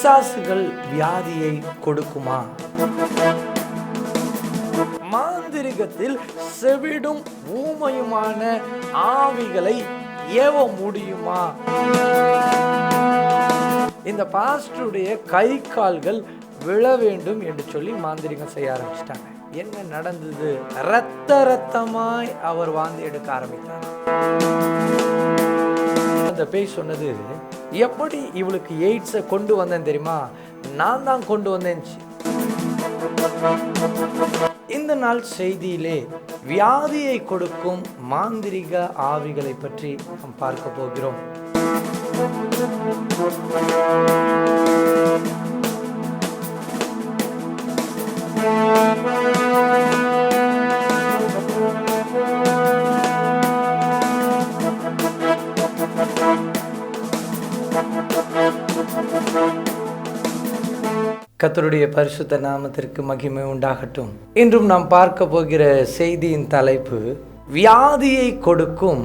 பிசாசுகள் வியாதியை கொடுக்குமா? மாந்திரிகத்தில் செவிடும் ஊமையுமான ஆவிகளை ஏவ முடியுமா? இந்த பாஸ்டருடைய கை கால்கள் விழ வேண்டும் என்று சொல்லி மாந்திரிகம் செய்ய ஆரம்பிச்சிட்டாங்க. என்ன நடந்தது? ரத்தமாய் அவர் வாந்தி எடுக்க ஆரம்பித்தார். அந்த பேய் சொன்னது, எப்படி இவளுக்கு எய்ட்ஸை கொண்டு வந்தேன் தெரியுமா? நான் தான் கொண்டு வந்தேன். இந்த நாள் செய்தியிலே வியாதியை கொடுக்கும் மாந்திரிக ஆவிகளை பற்றி நாம் பார்க்க போகிறோம். கர்த்தருடைய பரிசுத்த நாமத்திற்கு மகிமை உண்டாகட்டும். இன்றும் நாம் பார்க்க போகிற செய்தியின் தலைப்பு, வியாதியை கொடுக்கும்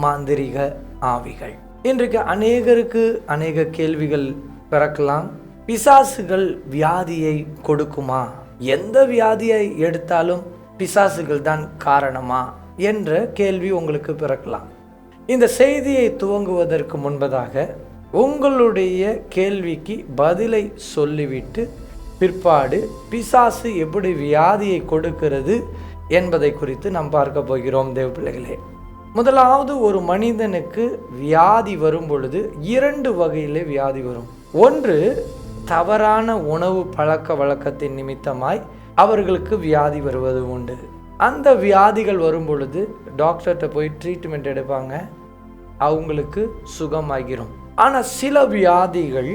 மாந்திரிக ஆவிகள். இன்றைக்கு அநேகருக்கு அநேக கேள்விகள் பிறக்கலாம். பிசாசுகள் வியாதியை கொடுக்குமா? எந்த வியாதியை எடுத்தாலும் பிசாசுகள் தான் காரணமா என்ற கேள்வி உங்களுக்கு பிறக்கலாம். இந்த செய்தியை துவங்குவதற்கு முன்பதாக உங்களுடைய கேள்விக்கு பதிலை சொல்லிவிட்டு பிற்பாடு பிசாசு எப்படி வியாதியை கொடுக்கிறது என்பதை குறித்து நாம் பார்க்க போகிறோம். தேவ பிள்ளைகளே, முதலாவது, ஒரு மனிதனுக்கு வியாதி வரும் பொழுது 2 வகையிலே வியாதி வரும். ஒன்று, தவறான உணவு பழக்க வழக்கத்தின் நிமித்தமாய் அவர்களுக்கு வியாதி வருவது உண்டு. அந்த வியாதிகள் வரும் பொழுது டாக்டர்கிட்ட போய் ட்ரீட்மெண்ட் எடுப்பாங்க, அவங்களுக்கு சுகமாகிரும். ஆனால் சில வியாதிகள்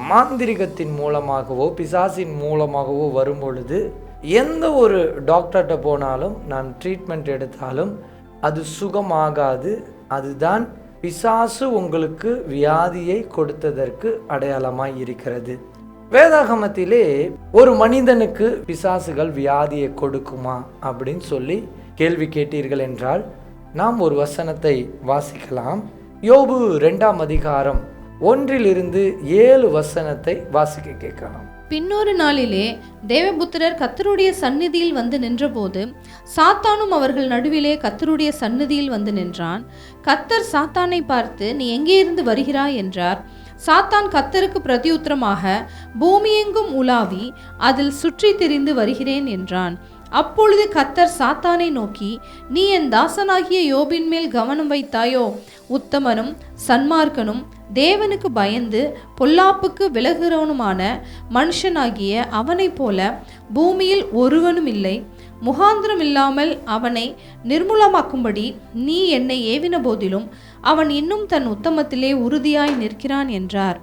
மாந்திரிகத்தின் மூலமாகவோ பிசாசின் மூலமாகவோ வரும் பொழுது எந்த ஒரு டாக்டர்கிட்ட போனாலும், நான் ட்ரீட்மெண்ட் எடுத்தாலும் அது சுகமாகாது. அதுதான் பிசாசு உங்களுக்கு வியாதியை கொடுத்ததற்கு அடையாளமாய் இருக்கிறது. வேதாகமத்திலே ஒரு மனிதனுக்கு பிசாசுகள் வியாதியை கொடுக்குமா அப்படின்னு சொல்லி கேள்வி கேட்டீர்கள் என்றால் நாம் ஒரு வசனத்தை வாசிக்கலாம். யோபு 2ஆம் அதிகாரம் 1-7 வசனத்தை வாசிக்க கேட்கலாம். பின்னொரு நாளிலே தேவபுத்திரர் கர்த்தருடைய சந்நிதியில் வந்து நின்றபோது சாத்தானும் அவர்கள் நடுவிலே கர்த்தருடைய சந்நிதியில் வந்து நின்றான். கர்த்தர் சாத்தானை பார்த்து, நீ எங்கே இருந்து வருகிறாய் என்றார். சாத்தான் கர்த்தருக்கு பிரதியுத்தரமாக, பூமியெங்கும் உலாவி அதில் சுற்றி திரிந்து வருகிறேன் என்றான். அப்பொழுது கர்த்தர் சாத்தானை நோக்கி, நீ என் தாசனாகிய யோபின் மேல் கவனம் வைத்தாயோ? உத்தமனும் சன்மார்க்கனும் தேவனுக்கு பயந்து பொல்லாப்புக்கு விலகுறவனுமான மனுஷனாகிய அவனைப் போல பூமியில் ஒருவனும் இல்லை. முகாந்திரம் இல்லாமல் அவனை நிர்மூலமாக்கும்படி நீ என்னை ஏவின போதிலும் அவன் இன்னும் தன் உத்தமத்திலே உறுதியாய் நிற்கிறான் என்றார்.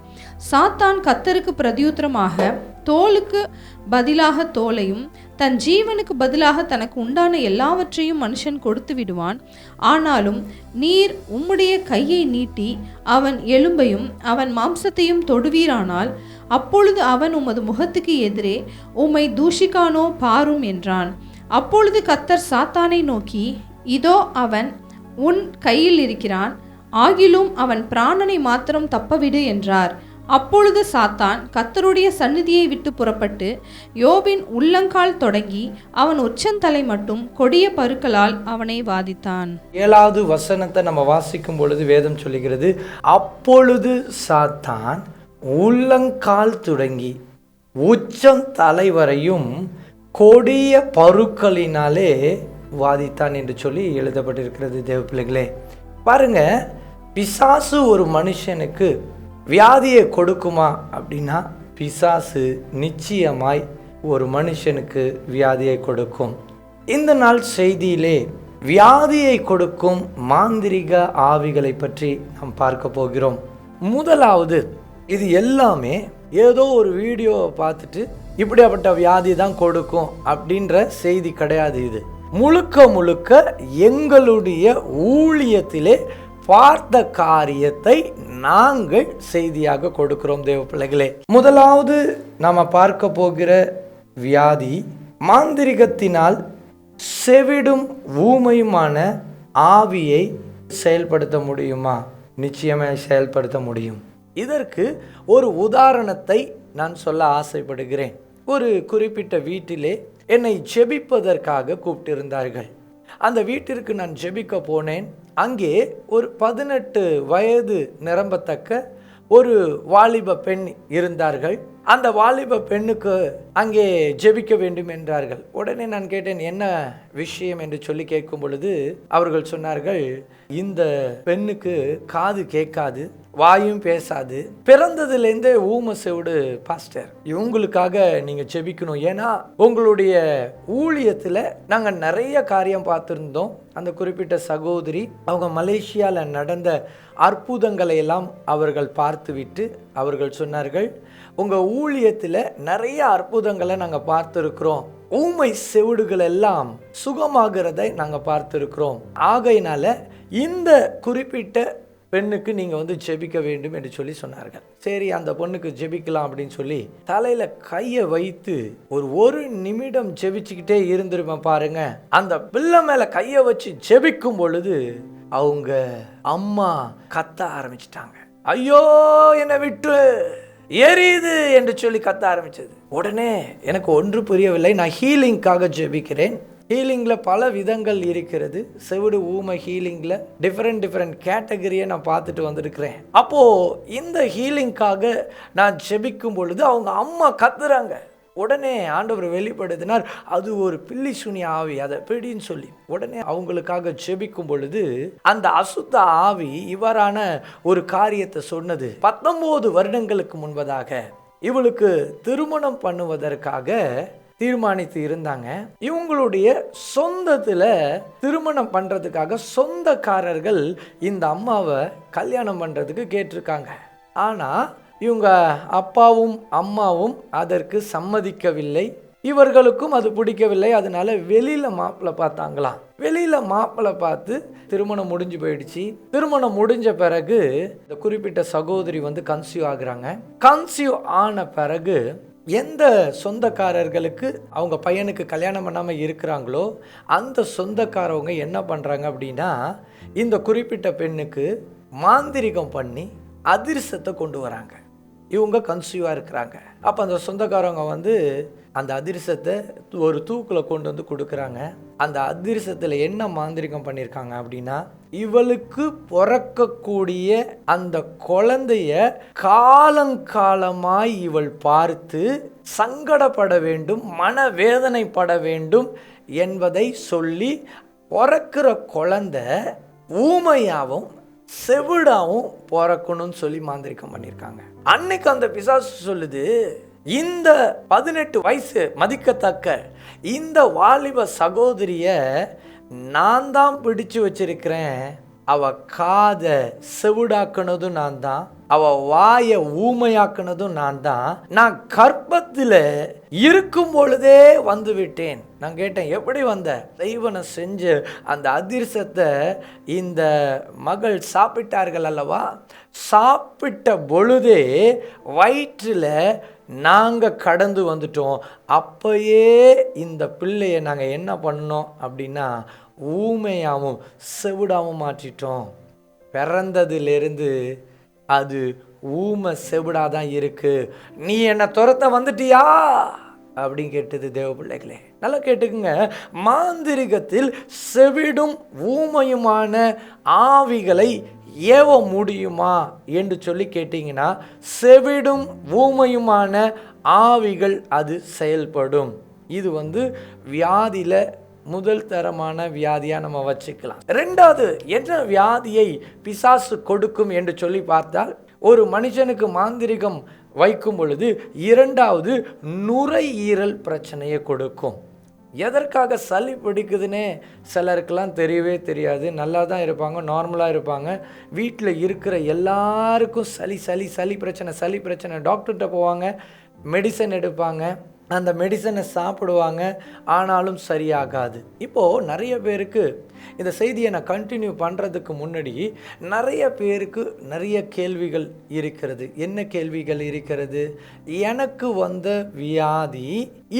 சாத்தான் கர்த்தருக்கு பிரதியுத்தரமாக, தோலுக்கு பதிலாக தோலையும் தன் ஜீவனுக்கு பதிலாக தனக்கு உண்டான எல்லாவற்றையும் மனுஷன் கொடுத்து விடுவான். ஆனாலும் நீர் உம்முடைய கையை நீட்டி அவன் எலும்பையும் அவன் மாம்சத்தையும் தொடுவீரானால் அப்பொழுது அவன் உமது முகத்துக்கு எதிரே உம்மை தூஷிக்கானோ பாரும் என்றான். அப்பொழுது கர்த்தர் சாத்தானை நோக்கி, இதோ அவன் உன் கையில் இருக்கிறான், ஆகிலும் அவன் பிராணனை மாத்திரம் தப்பவிடு என்றார். அப்பொழுது சாத்தான் கர்த்தருடைய சந்நிதியை விட்டு புறப்பட்டு யோபின் உள்ளங்கால் தொடங்கி அவன் உச்சந்தலை மட்டும் கொடிய பருக்களால் அவனை வாதித்தான். 7வது வசனத்தை நம்ம வாசிக்கும் பொழுது வேதம் சொல்லுகிறது, அப்பொழுது சாத்தான் உள்ளங்கால் தொடங்கி உச்சந்தலை வரையும் கொடிய பருக்களினாலே வாதித்தான் என்று சொல்லி எழுதப்பட்டிருக்கிறது. தேவ பிள்ளைகளே, பாருங்க, பிசாசு ஒரு மனுஷனுக்கு வியாதியை கொடுக்குமா அப்படின்னா, பிசாசு நிச்சயமாய் ஒரு மனுஷனுக்கு வியாதியை கொடுக்கும். இந்த நாள் செய்தியிலே வியாதியை கொடுக்கும் மாந்திரிக ஆவிகளை பற்றி நாம் பார்க்க போகிறோம். முதலாவது, இது எல்லாமே ஏதோ ஒரு வீடியோவை பார்த்துட்டு இப்படியாப்பட்ட வியாதி தான் கொடுக்கும் அப்படின்ற செய்தி கிடையாது. இது முழுக்க எங்களுடைய ஊழியத்திலே பார்த்த காரியத்தை நாங்கள் செய்தியாக கொடுக்கிறோம். தேவ பிள்ளைகளே, முதலாவது நாம பார்க்க போகிற வியாதி, மாந்திரிகத்தினால் செவிடும் ஊமையுமான ஆவியை செயல்படுத்த முடியுமா? நிச்சயமாக செயல்படுத்த முடியும். இதற்கு ஒரு உதாரணத்தை நான் சொல்ல ஆசைப்படுகிறேன். ஒரு குறிப்பிட்ட வீட்டிலே என்னை ஜெபிப்பதற்காக கூப்பிட்டிருந்தார்கள். அந்த வீட்டிற்கு நான் ஜெபிக்க போனேன். அங்கே ஒரு 18 வயது நிரம்பத்தக்க ஒரு வாலிப பெண் இருந்தார்கள். அந்த வாலிப பெண்ணுக்கு அங்கே ஜெபிக்க வேண்டும் என்றார்கள். உடனே நான் கேட்டேன், என்ன விஷயம் என்று சொல்லி கேட்கும் பொழுது அவர்கள் சொன்னார்கள், இந்த பெண்ணுக்கு காது கேட்காது, வாயும் பேசாது, பிறந்ததுலேருந்தே ஊம செவிடு பாஸ்டர், இவங்களுக்காக நீங்க ஜெபிக்கணும். ஏன்னா உங்களுடைய ஊழியத்தில் நாங்கள் நிறைய காரியம் பார்த்துருந்தோம். அந்த குறிப்பிட்ட சகோதரி அவங்க மலேசியாவில் நடந்த அற்புதங்களை எல்லாம் அவர்கள் பார்த்துவிட்டு அவர்கள் சொன்னார்கள், உங்கள் ஊழியத்தில் நிறைய அற்புதங்களை நாங்கள் பார்த்துருக்குறோம், ஊமை செவிடுகள் எல்லாம் சுகமாகிறதை நாங்கள் பார்த்துருக்குறோம். ஆகையினால இந்த குறிப்பிட்ட பெண்ணுக்கு நீங்கள் வந்து ஜெபிக்க வேண்டும் என்று சொல்லி சொன்னார்கள். சரி, அந்த பொண்ணுக்கு ஜெபிக்கலாம் அப்படின்னு சொல்லி தலையில் கையை வைத்து ஒரு நிமிடம் ஜெபிச்சுக்கிட்டே இருந்திருப்பேன் பாருங்க. அந்த பிள்ளை மேலே கையை வச்சு ஜெபிக்கும் பொழுது அவங்க அம்மா கத்த ஆரம்பிச்சிட்டாங்க. ஐயோ என்னை விட்டு எரியுது என்று சொல்லி கத்த ஆரம்பிச்சது. உடனே எனக்கு ஒன்று புரியவில்லை. நான் ஹீலிங்காக ஜெபிக்கிறேன். ஹீலிங்கில் பல விதங்கள் இருக்கிறது. செவிடு ஊமை ஹீலிங்கில் டிஃப்ரெண்ட் கேட்டகரியை நான் பார்த்துட்டு வந்திருக்கிறேன். அப்போது இந்த ஹீலிங்காக நான் ஜெபிக்கும் பொழுது அவங்க அம்மா கத்துறாங்க. உடனே ஆண்டவர் வெளிப்படுத்தினார், அது ஒரு பில்லி சுனி ஆவி, அதை பிடின்னு சொல்லி. உடனே அவங்களுக்காக ஜெபிக்கும் பொழுது அந்த அசுத்த ஆவி இவரான ஒரு காரியத்தை சொன்னது. 19 வருடங்களுக்கு முன்பதாக இவளுக்கு திருமணம் பண்ணுவதற்காக தீர்மானித்து இருந்தாங்க. இவங்களுடைய சொந்தத்தில் திருமணம் பண்ணுறதுக்காக சொந்தக்காரர்கள் இந்த அம்மாவை கல்யாணம் பண்ணுறதுக்கு கேட்டிருக்காங்க. ஆனால் இவங்க அப்பாவும் அம்மாவும் அதற்கு சம்மதிக்கவில்லை. இவர்களுக்கும் அது பிடிக்கவில்லை. அதனால வெளியில் மாப்பிள்ளை பார்த்தாங்களாம். வெளியில் மாப்பிள்ளை பார்த்து திருமணம் முடிஞ்சு போயிடுச்சு. திருமணம் முடிஞ்ச பிறகு இந்த குறிப்பிட்ட சகோதரி வந்து கன்சீவ் ஆகுறாங்க. கன்சீவ் ஆன பிறகு எந்த சொந்தக்காரர்களுக்கு அவங்க பையனுக்கு கல்யாணம் பண்ணாமல் இருக்கிறாங்களோ அந்த சொந்தக்காரவங்க என்ன பண்ணுறாங்க அப்படின்னா, இந்த குறிப்பிட்ட பெண்ணுக்கு மாந்திரிகம் பண்ணி அதிர்ஷ்டத்தை கொண்டு வராங்க. இவங்க கன்சீவாக இருக்கிறாங்க. அப்போ அந்த சொந்தக்காரவங்க வந்து அந்த அதிர்ஷ்டத்தை ஒரு தூக்கில் கொண்டு வந்து கொடுக்குறாங்க. அந்த அதிர்ஷ்டத்தில் என்ன மாந்திரிகம் பண்ணியிருக்காங்க அப்படின்னா, இவளுக்கு பிறக்கக்கூடிய அந்த குழந்தைய காலங்காலமாய் இவள் பார்த்து சங்கடப்பட வேண்டும், மனவேதனைப்பட வேண்டும் என்பதை சொல்லி பிறக்கிற குழந்தை ஊமையாவும் செவிடாவும் பிறக்கணும்னு சொல்லி மாந்திரிகம் பண்ணியிருக்காங்க. அன்னைக்கு அந்த பிசாசு சொல்லுது, இந்த 18 வயசு மதிக்கத்தக்க இந்த வாலிப சகோதரிய நான் தான் பிடிச்சு வச்சிருக்கிறேன். அவ காதை செவிடாக்குனதும் நான் தான், அவ வாயை ஊமையாக்குனதும் நான் தான். நான் கர்ப்பத்தில் இருக்கும் பொழுதே வந்து விட்டேன். நான் கேட்டேன், எப்படி வந்த? தெய்வனை செஞ்சு அந்த அதிர்ஷ்டத்தை இந்த மகள் சாப்பிட்டார்கள் அல்லவா, சாப்பிட்ட பொழுதே வயிற்றில் நாங்கள் கடந்து வந்துட்டோம். அப்பயே இந்த பிள்ளையை நாங்கள் என்ன பண்ணோம் அப்படின்னா ஊமையாகவும் செவிடாகவும் மாற்றிட்டோம். பிறந்ததுலேருந்து அது ஊமை செவிடாதான் இருக்கு. நீ என்னை துரத்த வந்துட்டியா அப்படின்னு கேட்டது. தேவ பிள்ளைகளே நல்லா கேட்டுக்குங்க. மாந்திரிகத்தில் செவிடும் ஊமையுமான ஆவிகளை ஏவ முடியுமா என்று சொல்லி கேட்டிங்கன்னா, செவிடும் ஊமையுமான ஆவிகள் அது செயல்படும். இது வந்து வியாதியில் முதல் தரமான வியாதியாக நம்ம வச்சுக்கலாம். ரெண்டாவது, என்ன வியாதியை பிசாசு கொடுக்கும் என்று சொல்லி பார்த்தால், ஒரு மனுஷனுக்கு மாந்திரிகம் வைக்கும் பொழுது இரண்டாவது நுரையீரல் பிரச்சனையை கொடுக்கும். எதற்காக சளி பிடிக்குதுன்னே சிலருக்கெல்லாம் தெரியவே தெரியாது. நல்லா தான் இருப்பாங்க, நார்மலாக இருப்பாங்க. வீட்டில் இருக்கிற எல்லாருக்கும் சளி பிரச்சனை. டாக்டர்கிட்ட போவாங்க, மெடிசன் எடுப்பாங்க, அந்த மெடிசனை சாப்பிடுவாங்க, ஆனாலும் சரியாகாது. இப்போது நிறைய பேருக்கு இந்த செய்தியை நான் கண்டினியூ பண்ணுறதுக்கு முன்னாடி நிறைய பேருக்கு நிறைய கேள்விகள் இருக்கிறது. என்ன கேள்விகள் இருக்கிறது? எனக்கு வந்த வியாதி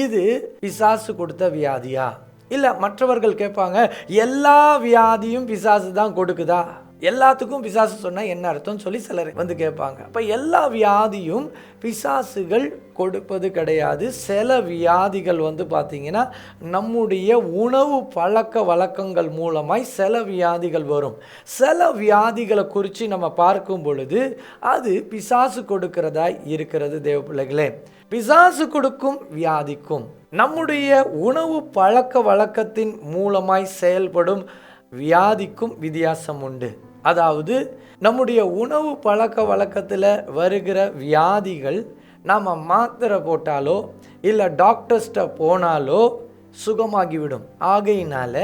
இது பிசாசு கொடுத்த வியாதியா? இல்லை மற்றவர்கள் கேட்பாங்க, எல்லா வியாதியும் பிசாசு தான் கொடுக்குதா? எல்லாத்துக்கும் பிசாசு சொன்னால் என்ன அர்த்தம்னு சொல்லி சிலர் வந்து கேட்பாங்க. அப்போ எல்லா வியாதியும் பிசாசுகள் கொடுப்பது கிடையாது. சில வியாதிகள் வந்து பார்த்திங்கன்னா நம்முடைய உணவு பழக்க வழக்கங்கள் மூலமாய் சில வியாதிகள் வரும். சில வியாதிகளை குறித்து நம்ம பார்க்கும் பொழுது அது பிசாசு கொடுக்கிறதா இருக்கிறது. தேவ பிள்ளைகளே, பிசாசு கொடுக்கும் வியாதிக்கும் நம்முடைய உணவு பழக்க வழக்கத்தின் மூலமாய் செயல்படும் வியாதிக்கும் வித்தியாசம் உண்டு. அதாவது நம்முடைய உணவு பழக்க வழக்கத்தில் வருகிற வியாதிகள் நாம் மாத்திரை போட்டாலோ இல்லை டாக்டர்ஸ்ட்ட போனாலோ சுகமாகிவிடும். ஆகையினால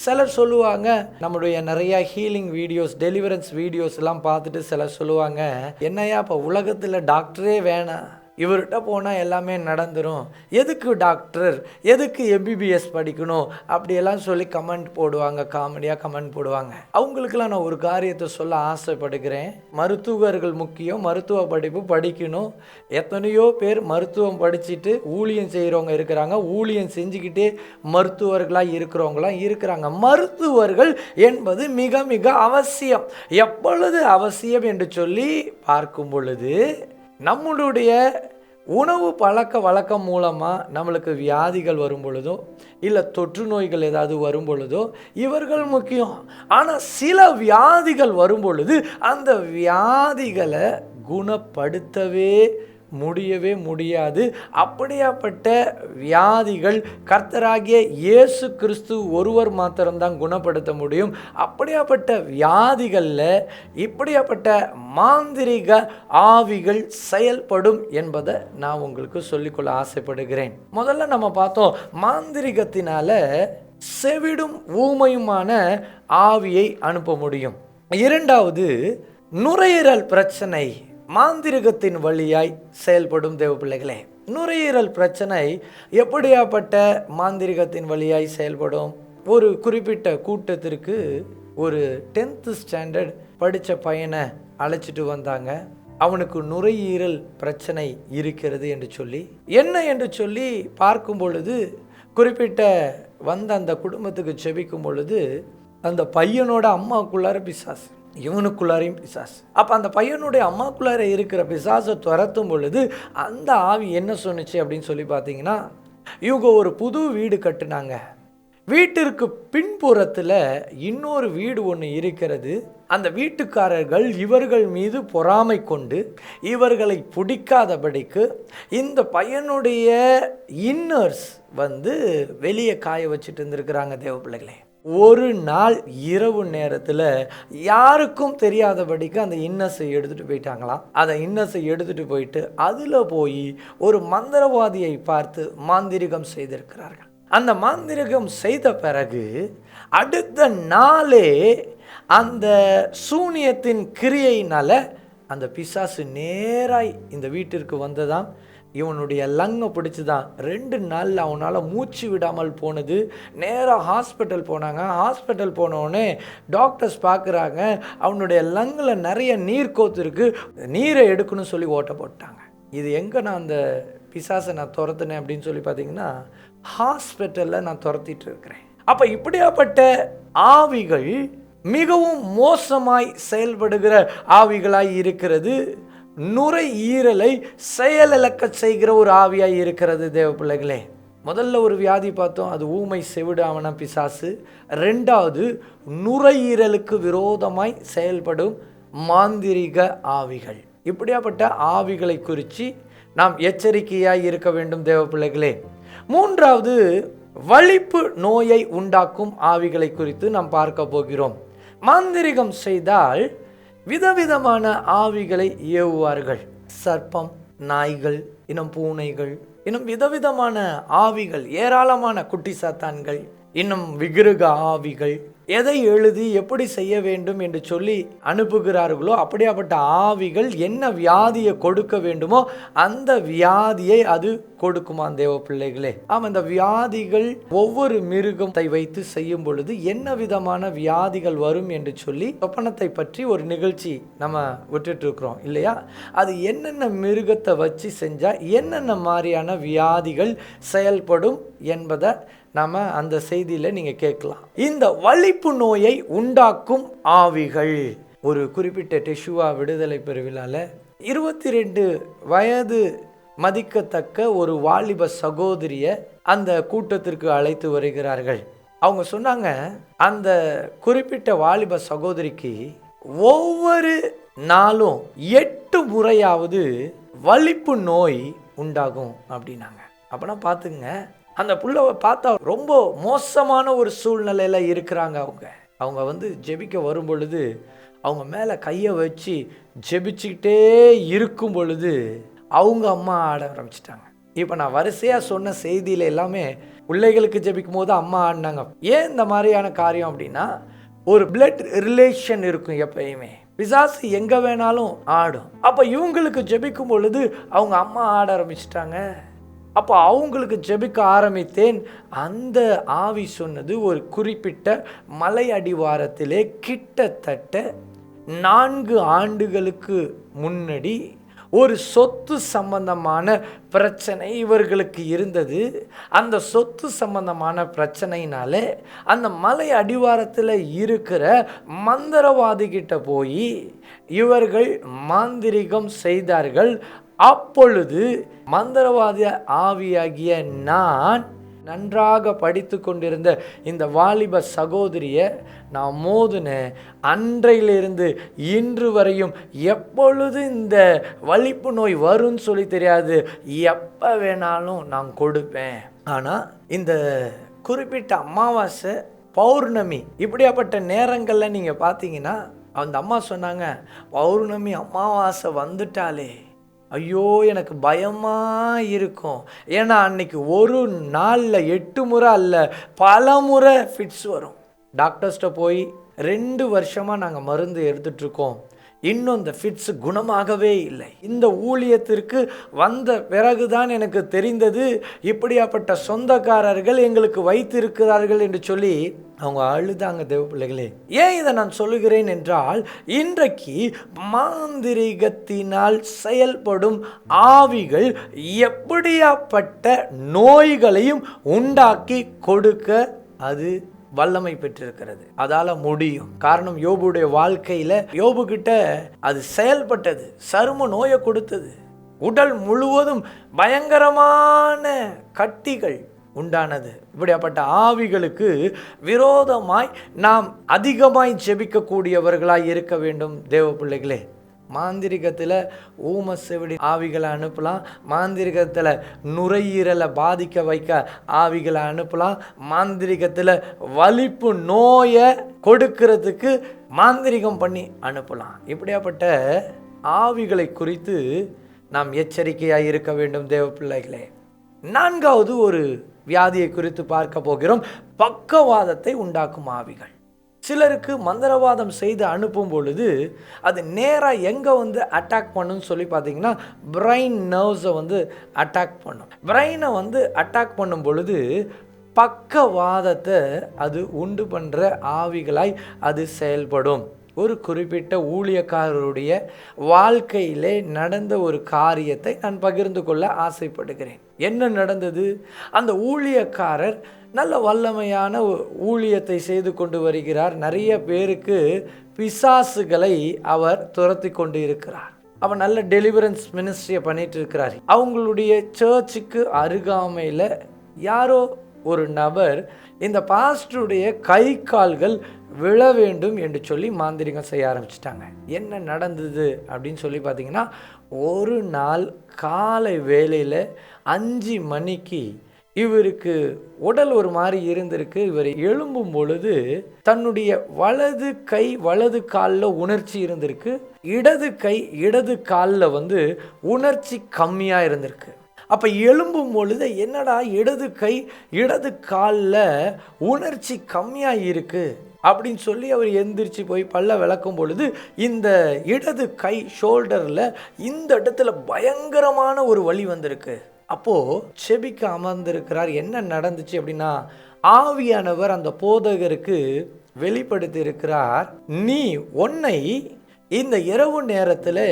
சிலர் சொல்லுவாங்க, நம்முடைய நிறைய ஹீலிங் வீடியோஸ், டெலிவரன்ஸ் வீடியோஸ் எல்லாம் பார்த்துட்டு சிலர் சொல்லுவாங்க, என்னையா இப்போ உலகத்தில் டாக்டரே வேணாம், இவர்கிட்ட போனால் எல்லாமே நடந்துடும், எதுக்கு டாக்டர், எதுக்கு எம்பிபிஎஸ் படிக்கணும் அப்படியெல்லாம் சொல்லி கமெண்ட் போடுவாங்க, காமெடியாக கமெண்ட் போடுவாங்க. அவங்களுக்கெல்லாம் நான் ஒரு காரியத்தை சொல்ல ஆசைப்படுகிறேன். மருத்துவர்கள் முக்கியம், மருத்துவ படிப்பு படிக்கணும். எத்தனையோ பேர் மருத்துவம் படிச்சுட்டு ஊழியம் செய்கிறவங்க இருக்கிறாங்க, ஊழியம் செஞ்சுக்கிட்டே மருத்துவர்களாக இருக்கிறவங்களாம் இருக்கிறாங்க. மருத்துவர்கள் என்பது மிக மிக அவசியம். எப்பொழுது அவசியம் என்று சொல்லி பார்க்கும் பொழுது நம்மளுடைய உணவு பழக்க வழக்கம் மூலமாக நம்மளுக்கு வியாதிகள் வரும் பொழுதோ இல்லை தொற்று நோய்கள் ஏதாவது வரும் பொழுதோ இவர்கள் முக்கியம். ஆனால் சில வியாதிகள் வரும் பொழுது அந்த வியாதிகளை குணப்படுத்தவே முடியவே முடியாது. அப்படியாப்பட்ட வியாதிகள் கர்த்தராகிய இயேசு கிறிஸ்து ஒருவர் மாத்திரம்தான் குணப்படுத்த முடியும். அப்படியாப்பட்ட வியாதிகளில் இப்படியாப்பட்ட மாந்திரிக ஆவிகள் செயல்படும் என்பதை நான் உங்களுக்கு சொல்லிக்கொள்ள ஆசைப்படுகிறேன். முதல்ல நம்ம பார்த்தோம், மாந்திரிகத்தினால செவிடும் ஊமையுமான ஆவியை அனுப்ப முடியும். இரண்டாவது, நுரையீரல் பிரச்சனை மாந்திரிகத்தின் வழியாய் செயல்படும். தேவ பிள்ளைகளே, நுரையீரல் பிரச்சனை எப்படியாப்பட்ட மாந்திரிகத்தின் வழியாய் செயல்படும்? ஒரு குறிப்பிட்ட கூட்டத்திற்கு ஒரு 10th ஸ்டாண்டர்ட் படித்த பையனை அழைச்சிட்டு வந்தாங்க. அவனுக்கு நுரையீரல் பிரச்சனை இருக்கிறது என்று சொல்லி, என்ன என்று சொல்லி பார்க்கும் பொழுது, குறிப்பிட்ட வந்த அந்த குடும்பத்துக்கு செபிக்கும் பொழுது அந்த பையனோட அம்மாவுக்குள்ளார பிசாசு, இவனுக்குள்ளாரையும் பிசாசு. அப்போ அந்த பையனுடைய அம்மாக்குள்ளார இருக்கிற பிசாசை துரத்தும் பொழுது அந்த ஆவி என்ன சொன்னுச்சு அப்படின்னு சொல்லி பார்த்தீங்கன்னா, இவங்க ஒரு புது வீடு கட்டுனாங்க. வீட்டிற்கு பின்புறத்தில் இன்னொரு வீடு ஒன்று இருக்கிறது. அந்த வீட்டுக்காரர்கள் இவர்கள் மீது பொறாமை கொண்டு இவர்களை பிடிக்காதபடிக்கு இந்த பையனுடைய இன்னர்ஸ் வந்து வெளியே காய வச்சுட்டு இருந்திருக்கிறாங்க. தேவ பிள்ளைகளே, ஒரு நாள் இரவு நேரத்தில் யாருக்கும் தெரியாதபடிக்கு அந்த இன்னஸை எடுத்துகிட்டு போயிட்டாங்களாம். அதை இன்னஸை எடுத்துகிட்டு போயிட்டு அதில் போய் ஒரு மந்திரவாதியை பார்த்து மாந்திரிகம் செய்திருக்கிறார்கள். அந்த மாந்திரிகம் செய்த பிறகு அடுத்த நாளே அந்த சூனியத்தின் கிரியையினால் அந்த பிசாசு நேராய் இந்த வீட்டிற்கு வந்ததாம். இவனுடைய லங்கை பிடிச்சி தான் 2 நாளில் அவனால் மூச்சு விடாமல் போனது. நேராக ஹாஸ்பிட்டல் போனாங்க. ஹாஸ்பிட்டல் போனோடனே டாக்டர்ஸ் பார்க்குறாங்க, அவனுடைய லங்கில் நிறைய நீர் கோத்து இருக்குது, நீரை எடுக்கணும்னு சொல்லி ஓட்ட போட்டாங்க. இது எங்கே நான் அந்த பிசாசை நான் துரத்துனேன் அப்படின்னு சொல்லி பார்த்தீங்கன்னா, ஹாஸ்பிட்டலில் நான் துரத்திட்டு இருக்கிறேன். அப்போ இப்படியாப்பட்ட ஆவிகள் மிகவும் மோசமாய் செயல்படுகிற ஆவிகளாய் இருக்கிறது. நுரையீரலை செயலிழக்க செய்கிற ஒரு ஆவியாய் இருக்கிறது. தேவ பிள்ளைகளே, முதல்ல ஒரு வியாதி பார்த்தோம், அது ஊமை செவிடாமன பிசாசு. ரெண்டாவது, நுரையீரலுக்கு விரோதமாய் செயல்படும் மாந்திரிக ஆவிகள். இப்படியாப்பட்ட ஆவிகளை குறித்து நாம் எச்சரிக்கையாய் இருக்க வேண்டும். தேவ பிள்ளைகளே, மூன்றாவது, வலிப்பு நோயை உண்டாக்கும் ஆவிகளை குறித்து நாம் பார்க்க போகிறோம். மாந்திரிகம் செய்தால் விதவிதமான ஆவிகளை ஏவுவார்கள். சர்ப்பம், நாய்கள், இன்னும் பூனைகள், இன்னும் விதவிதமான ஆவிகள், ஏராளமான குட்டி சாத்தான்கள், இன்னும் விக்கிரக ஆவிகள், எதை எழுதி எப்படி செய்ய வேண்டும் என்று சொல்லி அனுப்புகிறார்களோ அப்படியாப்பட்ட ஆவிகள் என்ன வியாதியை கொடுக்க வேண்டுமோ அந்த வியாதியை அது கொடுக்குமா தேவ பிள்ளைகளே. அந்த வியாதிகள் ஒவ்வொரு மிருகத்தை வைத்து செய்யும் பொழுது என்ன விதமான வியாதிகள் வரும் என்று சொல்லி சொப்பனத்தை பற்றி ஒரு நிகழ்ச்சி நம்ம விட்டுட்டு இருக்கிறோம் இல்லையா? அது என்னென்ன மிருகத்தை வச்சு செஞ்சால் என்னென்ன மாதிரியான வியாதிகள் செயல்படும் என்பதை நாம் அந்த செய்தியில் நீங்கள் கேட்கலாம். இந்த வலிப்பு நோயை உண்டாக்கும் ஆவிகள். ஒரு குறிப்பிட்ட டெஷுவா விடுதலை பெருவிழாவில் 22 வயது மதிக்கத்தக்க ஒரு வாலிப சகோதரியை அந்த கூட்டத்திற்கு அழைத்து வருகிறார்கள். அவங்க சொன்னாங்க, அந்த குறிப்பிட்ட வாலிப சகோதரிக்கு ஒவ்வொரு நாளும் 8 முறையாவது வலிப்பு நோய் உண்டாகும் அப்படின்னாங்க. அப்போனா பார்த்துங்க, அந்த புள்ள பார்த்தா ரொம்ப மோசமான ஒரு சூழ்நிலையில் இருக்கிறாங்க. அவங்க வந்து ஜெபிக்க வரும் பொழுது அவங்க மேலே கையை வச்சு ஜெபிச்சுக்கிட்டே இருக்கும் பொழுது அவங்க அம்மா ஆட ஆரம்பிச்சிட்டாங்க. இப்போ நான் வரிசையாக சொன்ன செய்தியில் எல்லாமே பிள்ளைகளுக்கு ஜெபிக்கும் போது அம்மா ஆடினாங்க. ஏன் இந்த மாதிரியான காரியம் அப்படின்னா, ஒரு பிளட் ரிலேஷன் இருக்கும் எப்பயுமே. பிசாசு எங்கே வேணாலும் ஆடும். அப்போ இவங்களுக்கு ஜெபிக்கும் பொழுது அவங்க அம்மா ஆட ஆரம்பிச்சிட்டாங்க. அப்போ அவங்களுக்கு ஜெபிக்க ஆரம்பித்தேன். அந்த ஆவி சொன்னது, ஒரு குறிப்பிட்ட மலை அடிவாரத்திலே கிட்டத்தட்ட 4 ஆண்டுகளுக்கு முன்னாடி ஒரு சொத்து சம்பந்தமான பிரச்சனை இவர்களுக்கு இருந்தது. அந்த சொத்து சம்பந்தமான பிரச்சனையினால அந்த மலை அடிவாரத்தில் இருக்கிற மந்திரவாதிகிட்ட போய் இவர்கள் மாந்திரிகம் செய்தார்கள். அப்பொழுது மந்திரவாதி ஆவியாகிய நான் நன்றாக படித்து கொண்டிருந்த இந்த வாலிப சகோதரியை நான் மோதினேன். அன்றையிலிருந்து இன்று வரையும் எப்பொழுது இந்த வலிப்பு நோய் வரும்னு சொல்லி தெரியாது, எப்போ வேணாலும் நான் கொடுப்பேன். ஆனால் இந்த குறிப்பிட்ட அமாவாசை, பௌர்ணமி இப்படியாப்பட்ட நேரங்களில் நீங்கள் பார்த்தீங்கன்னா, அந்த அம்மா சொன்னாங்க, பௌர்ணமி அமாவாசை வந்துட்டாலே ஐயோ எனக்கு பயமாக இருக்கும். ஏன்னா அன்னைக்கு ஒரு நாளில் 8 முறை அல்ல, பல முறை ஃபிட்ஸ் வரும். டாக்டர்ஸ்கிட்ட போய் 2 வருஷமாக நாங்கள் மருந்து எடுத்துட்ருக்கோம், இன்னும் இந்த ஃபிட்ஸ் குணமாகவே இல்லை. இந்த ஊழியத்திற்கு வந்த பிறகுதான் எனக்கு தெரிந்தது, இப்படியாப்பட்ட சொந்தக்காரர்கள் எங்களுக்கு வைத்திருக்கிறார்கள் என்று சொல்லி அவங்க அழுதாங்க. தேவ பிள்ளைகளே, ஏன் இதை நான் சொல்லுகிறேன் என்றால், இன்றைக்கு மாந்திரிகத்தினால் செயல்படும் ஆவிகள் எப்படியாப்பட்ட நோய்களையும் உண்டாக்கி கொடுக்க அது வல்லமை பெற்றிருக்கிறது. அதால முடியும். காரணம், யோபுடைய வாழ்க்கையில யோபு கிட்ட அது செயல்பட்டது. சரும நோயை கொடுத்தது. உடல் முழுவதும் பயங்கரமான கட்டிகள் உண்டானது. இப்படியாப்பட்ட ஆவிகளுக்கு விரோதமாய் நாம் அதிகமாய் ஜெபிக்கக்கூடியவர்களாய் இருக்க வேண்டும். தேவ பிள்ளைகளே, மாந்திரிகத்தில் ஊம செவிடி ஆவிகளை அனுப்பலாம், மாந்திரிகத்தில் நுரையீரலை பாதிக்க வைக்க ஆவிகளை அனுப்பலாம், மாந்திரிகத்தில் வலிப்பு நோயை கொடுக்கிறதுக்கு மாந்திரிகம் பண்ணி அனுப்பலாம். இப்படியாப்பட்ட ஆவிகளை குறித்து நாம் எச்சரிக்கையாக இருக்க வேண்டும். தேவ பிள்ளைகளே, 4வது ஒரு வியாதியை குறித்து பார்க்க போகிறோம். பக்கவாதத்தை உண்டாக்கும் ஆவிகள். சிலருக்கு மந்திரவாதம் செய்து அனுப்பும் பொழுது அது நேராக எங்கே வந்து அட்டாக் பண்ணுன்னு சொல்லி பார்த்தீங்கன்னா, பிரெயின் நர்வ்ஸை வந்து அட்டாக் பண்ணும். பிரெயினை வந்து அட்டாக் பண்ணும் பொழுது பக்கவாதத்தை அது உண்டு பண்ணுற ஆவிகளாய் அது செயல்படும். ஒரு குறிப்பிட்ட ஊழியக்காரருடைய வாழ்க்கையிலே நடந்த ஒரு காரியத்தை நான் பகிர்ந்து கொள்ள ஆசைப்படுகிறேன். என்ன நடந்தது? அந்த ஊழியக்காரர் நல்ல வல்லமையான ஊழியத்தை செய்து கொண்டு வருகிறார். நிறைய பேருக்கு பிசாசுகளை அவர் துரத்தி கொண்டு இருக்கிறார். அவர் நல்ல டெலிவரன்ஸ் மினிஸ்ட்ரியை பண்ணிட்டு இருக்கிறார். அவங்களுடைய சர்ச்சுக்கு அருகாமையில் யாரோ ஒரு நபர் இந்த பாஸ்டருடைய கை கால்கள் விழ வேண்டும் என்று சொல்லி மாந்திரிகம் செய்ய ஆரம்பிச்சிட்டாங்க. என்ன நடந்தது அப்படின்னு சொல்லி பார்த்தீங்கன்னா, ஒரு நாள் காலை வேளையில் 5 மணிக்கு இவருக்கு உடல் ஒரு மாதிரி இருந்திருக்கு. இவர் எழும்பும் பொழுது தன்னுடைய வலது கை வலது காலில் உணர்ச்சி இருந்திருக்கு, இடது கை இடது காலில் வந்து உணர்ச்சி கம்மியாக இருந்திருக்கு. அப்போ எழும்பும் பொழுது என்னடா இடது கை இடது காலில் உணர்ச்சி கம்மியாக இருக்குது அப்படின்னு சொல்லி அவர் எந்திரிச்சு போய் பல்ல விளக்கும் பொழுது இந்த இடது கை ஷோல்டரில் இந்த இடத்துல பயங்கரமான ஒரு வலி வந்திருக்கு. அப்போது செபிக்க அமர்ந்திருக்கிறார். என்ன நடந்துச்சு அப்படின்னா, ஆவியானவர் அந்த போதகருக்கு வெளிப்படுத்தி இருக்கிறார், நீ உன்னை இந்த இரவு நேரத்தில்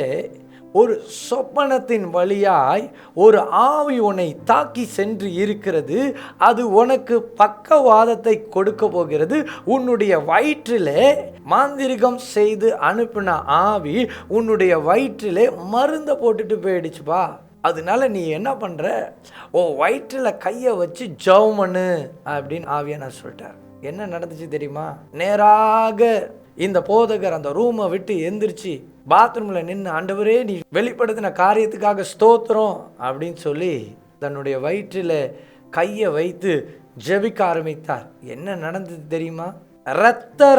ஒரு சொப்பனத்தின் வழியாய் ஒரு ஆவி உன்னை தாக்கி சென்று இருக்கிறது. அது உனக்கு பக்கவாதத்தை கொடுக்க போகிறது. உன்னுடைய வயிற்றிலே மாந்திரிகம் செய்து அனுப்பின ஆவி உன்னுடைய வயிற்றிலே மருந்தை போட்டுட்டு போயிடுச்சுப்பா. அதனால நீ என்ன பண்ற, ஓ வயிற்றில் கையை வச்சு ஜெபம் பண்ணு அப்படின்னு ஆவியானவர் சொல்லிட்டார். என்ன நடந்துச்சு தெரியுமா? நேராக இந்த போதகர் அந்த ரூமை விட்டு எந்திரிச்சு பாத்ரூமில் நின்று, ஆண்டவரே நீ வெளிப்படுத்தின காரியத்துக்காக ஸ்தோத்திரம் அப்படின்னு சொல்லி தன்னுடைய வயிற்றில் கையை வைத்து ஜெபிக்க ஆரம்பித்தார். என்ன நடந்தது தெரியுமா?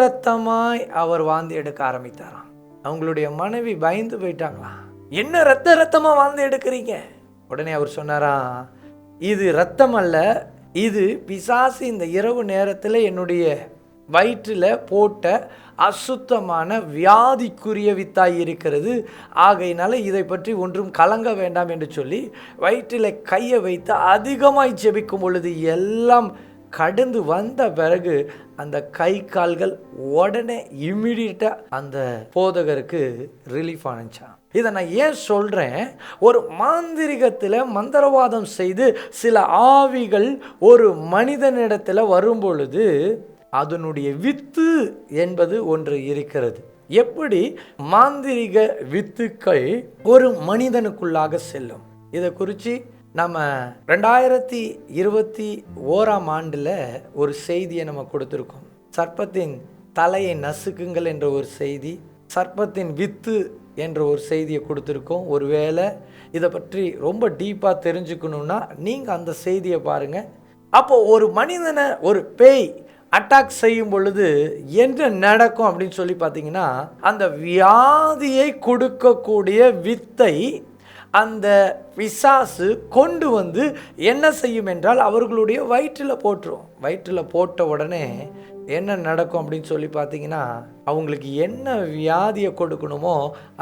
ரத்தமாய் அவர் வாந்தி எடுக்க ஆரம்பித்தாராம். அவங்களுடைய மனைவி பயந்து போயிட்டாங்களாம். என்ன ரத்தமா வாந்தி எடுக்கிறீங்க? உடனே அவர் சொன்னாரா, இது ரத்தம் அல்ல, இது பிசாசு இந்த இரவு நேரத்தில் என்னுடைய வயிற்றில் போட்ட அசுத்தமான வியாதிக்குரிய வித்தாய் இருக்கிறது. ஆகையினால இதை பற்றி ஒன்றும் கலங்க வேண்டாம் என்று சொல்லி வயிற்றில் கையை வைத்து அதிகமாய் ஜெபிக்கும் பொழுது எல்லாம் கடந்து வந்த பிறகு அந்த கை கால்கள் உடனே இம்மிடியட்டாக அந்த போதகருக்கு ரிலீஃப் ஆனிச்சான். இதை நான் ஏன் சொல்கிறேன், ஒரு மாந்திரிகத்தில் மந்திரவாதம் செய்து சில ஆவிகள் ஒரு மனிதனிடத்தில் வரும் பொழுது அதனுடைய வித்து என்பது ஒன்று இருக்கிறது. எப்படி மாந்திரிக வித்துக்கள் ஒரு மனிதனுக்குள்ளாக செல்லும், இதை குறித்து நம்ம 2021 ஒரு செய்தியை நம்ம கொடுத்துருக்கோம். சர்ப்பத்தின் தலையை நசுக்குங்கள் என்ற ஒரு செய்தி, சர்ப்பத்தின் வித்து என்ற ஒரு செய்தியை கொடுத்துருக்கோம். ஒருவேளை இதை பற்றி ரொம்ப டீப்பாக தெரிஞ்சுக்கணுன்னா நீங்கள் அந்த செய்தியை பாருங்கள். அப்போது ஒரு மனிதனை ஒரு பேய் அட்டாக் செய்யும் பொழுது என்ன நடக்கும் அப்படின்னு சொல்லி பார்த்தீங்கன்னா, அந்த வியாதியை கொடுக்கக்கூடிய வித்தை அந்த பிசாசு கொண்டு வந்து என்ன செய்யும் என்றால் அவர்களுடைய வயிற்றில் போட்டுரும். வயிற்றில் போட்ட உடனே என்ன நடக்கும் அப்படின்னு சொல்லி பார்த்தீங்கன்னா, அவங்களுக்கு என்ன வியாதியை கொடுக்கணுமோ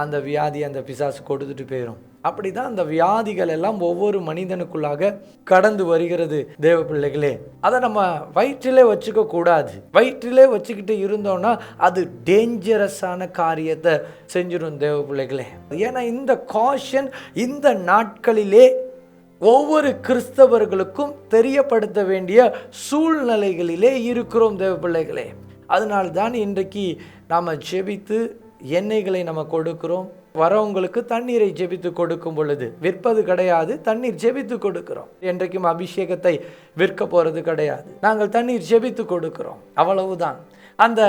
அந்த வியாதியை அந்த பிசாசு கொடுத்துட்டு போயிடும். அப்படி தான் அந்த வியாதிகள் எல்லாம் ஒவ்வொரு மனிதனுக்குள்ளாக கடந்து வருகிறது. தேவ பிள்ளைகளே, அதை நம்ம வயிற்றிலே வச்சுக்க கூடாது. வயிற்றிலே வச்சுக்கிட்டு இருந்தோம்னா அது டேஞ்சரஸான காரியத்தை செஞ்சிடும் தேவ பிள்ளைகளே. ஏன்னா இந்த காஷன் இந்த நாட்களிலே ஒவ்வொரு கிறிஸ்தவர்களுக்கும் தெரியப்படுத்த வேண்டிய சூழ்நிலைகளிலே இருக்கிறோம் தேவ பிள்ளைகளே. அதனால்தான் இன்றைக்கு நாம் ஜெபித்து எண்ணெய்களை நம்ம கொடுக்கிறோம். வரவங்களுக்கு தண்ணீரை ஜெபித்து கொடுக்கும் பொழுது விற்பது கிடையாது, தண்ணீர் ஜெபித்து கொடுக்கிறோம். என்றைக்கும் அபிஷேகத்தை விற்க போகிறது கிடையாது, நாங்கள் தண்ணீர் ஜெபித்து கொடுக்கிறோம், அவ்வளவுதான். அந்த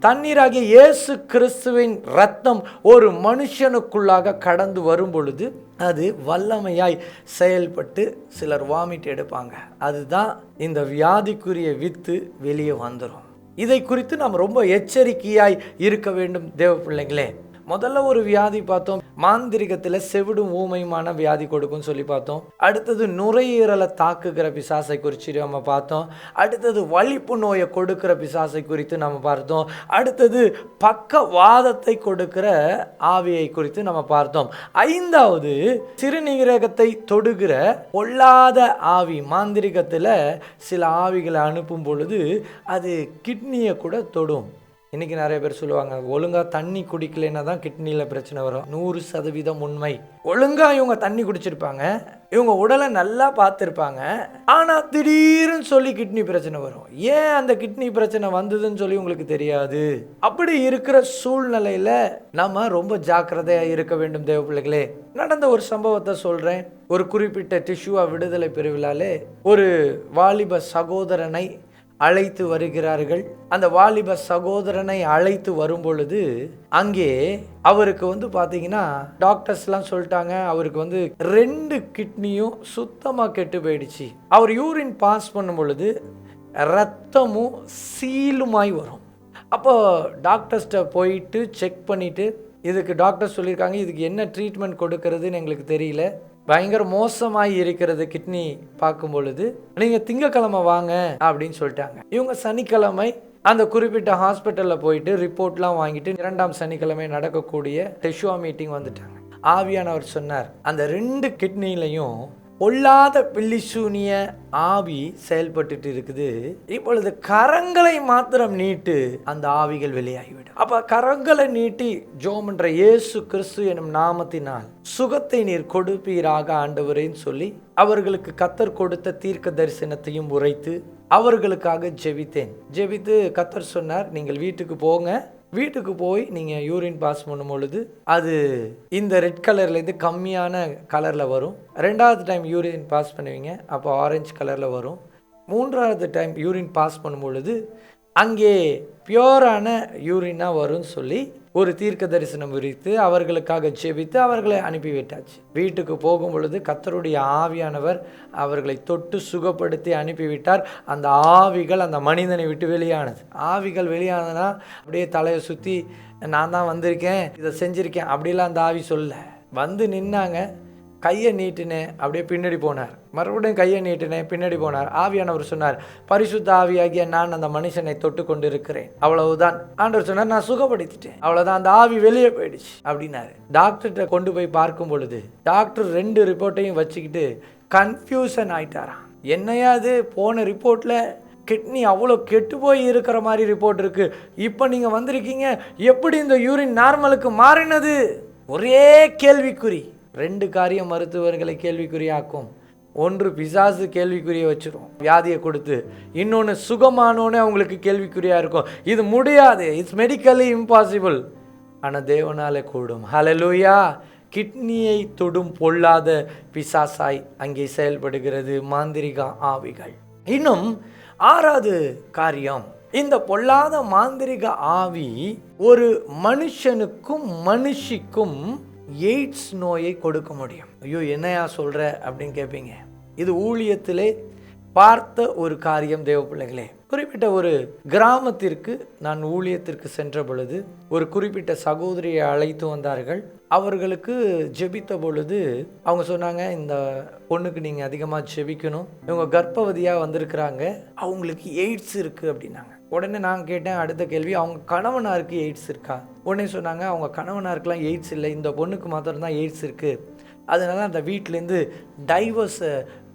தண்ணீராகிய இயேசு கிறிஸ்துவின் இரத்தம் ஒரு மனுஷனுக்குள்ளாக கடந்து வரும் பொழுது அது வல்லமையாய் செயல்பட்டு சிலர் வாமிட் எடுப்பாங்க. அதுதான் இந்த வியாதிக்குரிய வித்து வெளியே வந்துடும். இதை குறித்து நாம் ரொம்ப எச்சரிக்கையாய் இருக்க வேண்டும் தேவ பிள்ளைங்களே. முதல்ல ஒரு வியாதி பார்த்தோம், மாந்திரிகத்தில் செவிடும் ஊமையுமான வியாதி கொடுக்கும்னு சொல்லி பார்த்தோம். அடுத்தது நுரையீரலை தாக்குகிற பிசாசை குறித்து நம்ம பார்த்தோம். அடுத்தது வலிப்பு நோயை கொடுக்கிற பிசாசை குறித்து நம்ம பார்த்தோம். அடுத்தது பக்கவாதத்தை கொடுக்கிற ஆவியை குறித்து நம்ம பார்த்தோம். 5வது சிறுநீரகத்தை தொடுகிற பொல்லாத ஆவி. மாந்திரிகத்தில் சில ஆவிகளை அனுப்பும் பொழுது அது கிட்னியை கூட தொடும். இன்றைக்கி நிறைய பேர் சொல்லுவாங்க, ஒழுங்காக தண்ணி குடிக்கலைன்னா தான் கிட்னியில் பிரச்சனை வரும். 100% உண்மை. ஒழுங்காக இவங்க தண்ணி குடிச்சிருப்பாங்க, இவங்க உடலை நல்லா பார்த்துருப்பாங்க, ஆனால் திடீர்னு சொல்லி கிட்னி பிரச்சனை வரும். ஏன் அந்த கிட்னி பிரச்சனை வந்ததுன்னு சொல்லி உங்களுக்கு தெரியாது. அப்படி இருக்கிற சூழ்நிலையில் நம்ம ரொம்ப ஜாக்கிரதையாக இருக்க வேண்டும் தேவ பிள்ளைகளே. நடந்த ஒரு சம்பவத்தை சொல்கிறேன். ஒரு குறிப்பிட்ட டிஷ்யூவா விடுதலை பெருவிழாலே ஒரு வாலிப சகோதரனை அழைத்து வருகிறார்கள். அந்த வாலிப சகோதரனை அழைத்து வரும் பொழுது அங்கே அவருக்கு பார்த்தீங்கன்னா டாக்டர்ஸ்லாம் சொல்லிட்டாங்க, அவருக்கு 2 கிட்னியும் சுத்தமாக கெட்டு போயிடுச்சு. அவர் யூரின் பாஸ் பண்ணும் பொழுது ரத்தமும் சீலுமாய் வரும். அப்போ டாக்டர்ஸ்கிட்ட போயிட்டு செக் பண்ணிவிட்டு, இதுக்கு டாக்டர் சொல்லியிருக்காங்க, இதுக்கு என்ன ட்ரீட்மெண்ட் கொடுக்கறதுன்னு எங்களுக்கு தெரியல, பயங்கர மோசமாகி இருக்கிறது கிட்னி பார்க்கும் பொழுது, நீங்கள் திங்கக்கிழமை வாங்க அப்படின்னு சொல்லிட்டாங்க. இவங்க சனிக்கிழமை அந்த குறிப்பிட்ட ஹாஸ்பிட்டலில் போயிட்டு ரிப்போர்ட்லாம் வாங்கிட்டு 2ஆம் சனிக்கிழமை நடக்கக்கூடிய டெஷுவா மீட்டிங் வந்துட்டாங்க. ஆவியானவர் சொன்னார், அந்த 2 கிட்னிலையும் பொல்லாத பில்லிசூனிய ஆவி செயல்பட்டு இருக்குது. இப்பொழுது கரங்களை மாத்திரம் நீட்டு அந்த ஆவிகள் வெளியாகிவிடும். அப்ப கரங்களை நீட்டி ஜெபம் பண்ற இயேசு கிறிஸ்து எனும் நாமத்தினால் சுகத்தை நீர் கொடுப்பீராக ஆண்டவரேன்னு சொல்லி அவர்களுக்கு கர்த்தர் கொடுத்த தீர்க்க தரிசனத்தையும் உரைத்து அவர்களுக்காக ஜெபித்து கர்த்தர் சொன்னார், நீங்கள் வீட்டுக்கு போங்க. வீட்டுக்கு போய் நீங்கள் யூரின் பாஸ் பண்ணும் பொழுது அது இந்த ரெட் கலர்லேருந்து கம்மியான கலரில் வரும். 2வது டைம் யூரின் பாஸ் பண்ணுவீங்க, அப்போ ஆரஞ்சு கலரில் வரும். 3வது டைம் யூரின் பாஸ் பண்ணும் பொழுது அங்கே பியோரான யூரினாக வரும்னு சொல்லி ஒரு தீர்க்க தரிசனம் விரித்து அவர்களுக்காக ஜெபித்து அவர்களை அனுப்பிவிட்டாச்சு. வீட்டுக்கு போகும் பொழுது கர்த்தருடைய ஆவியானவர் அவர்களை தொட்டு சுகப்படுத்தி அனுப்பிவிட்டார். அந்த ஆவிகள் அந்த மனிதனை விட்டு வெளியானது. ஆவிகள் வெளியானதுன்னா அப்படியே தலையை சுற்றி நான் தான் வந்திருக்கேன், இதை செஞ்சுருக்கேன் அப்படிலாம் அந்த ஆவி சொல்ல. வந்து நின்னாங்க, கையை நீட்டினேன், அப்படியே பின்னாடி போனார். மறுபடியும் கையை நீட்டினேன், பின்னாடி போனார். ஆவியானவர் சொன்னார், பரிசுத்த ஆவியாகிய நான் அந்த மனுஷனை தொட்டு கொண்டு இருக்கிறேன், அவ்வளவுதான். ஆண்டவர் சொன்னார், நான் சுகப்படுத்திட்டேன், அவ்வளவுதான், அந்த ஆவி வெளியே போயிடுச்சு அப்படின்னாரு. டாக்டர்கிட்ட கொண்டு போய் பார்க்கும் பொழுது டாக்டர் 2 ரிப்போர்ட்டையும் வச்சுக்கிட்டு கன்ஃபியூஷன் ஆயிட்டாராம். என்னையாது போன ரிப்போர்ட்ல கிட்னி அவ்வளோ கெட்டு போய் இருக்கிற மாதிரி ரிப்போர்ட் இருக்கு, இப்போ நீங்க வந்திருக்கீங்க, எப்படி இந்த யூரின் நார்மலுக்கு மாறினது? ஒரே கேள்விக்குறி. 2 காரியம் மருத்துவர்களை கேள்விக்குறியாக்கும். ஒன்று பிசாசு கேள்விக்குறியை வச்சிரும் வியாதியை கொடுத்து, இன்னொன்று சுகமானோன்னு அவங்களுக்கு கேள்விக்குறியா இருக்கும். இது முடியாது, இட்ஸ் மெடிக்கலி இம்பாசிபிள், ஆனால் தேவனாலே கூடும். ஹல்லேலூயா. கிட்னியை தொடும் பொல்லாத பிசாசாய் அங்கே செயல்படுகிறது மாந்திரிக ஆவிகள். இன்னும் 6வது காரியம், இந்த பொல்லாத மாந்திரிக ஆவி ஒரு மனுஷனுக்கும் மனுஷிக்கும் எய்ட்ஸ் நோயை கொடுக்க முடியும். ஐயோ என்னையா சொல்ற அப்படின்னு கேட்பீங்க. இது ஊழியத்திலே பார்த்த ஒரு காரியம் தேவ பிள்ளைகளே. குறிப்பிட்ட ஒரு கிராமத்திற்கு நான் ஊழியத்திற்கு சென்ற பொழுது ஒரு குறிப்பிட்ட சகோதரியை அழைத்து வந்தார்கள். அவர்களுக்கு ஜெபித்த பொழுது அவங்க சொன்னாங்க, இந்த பொண்ணுக்கு நீங்கள் அதிகமாக ஜெபிக்கணும், இவங்க கர்ப்பவதியாக வந்திருக்கிறாங்க, அவங்களுக்கு எய்ட்ஸ் இருக்குது அப்படின்னாங்க. உடனே நான் கேட்டேன் அடுத்த கேள்வி, அவங்க கணவனாருக்கு எய்ட்ஸ் இருக்கா? உடனே சொன்னாங்க, அவங்க கணவனாருக்கெலாம் எய்ட்ஸ் இல்லை, இந்த பொண்ணுக்கு மாத்திரம்தான் எய்ட்ஸ் இருக்குது, அதனால அந்த வீட்டிலேருந்து டைவர்ஸ்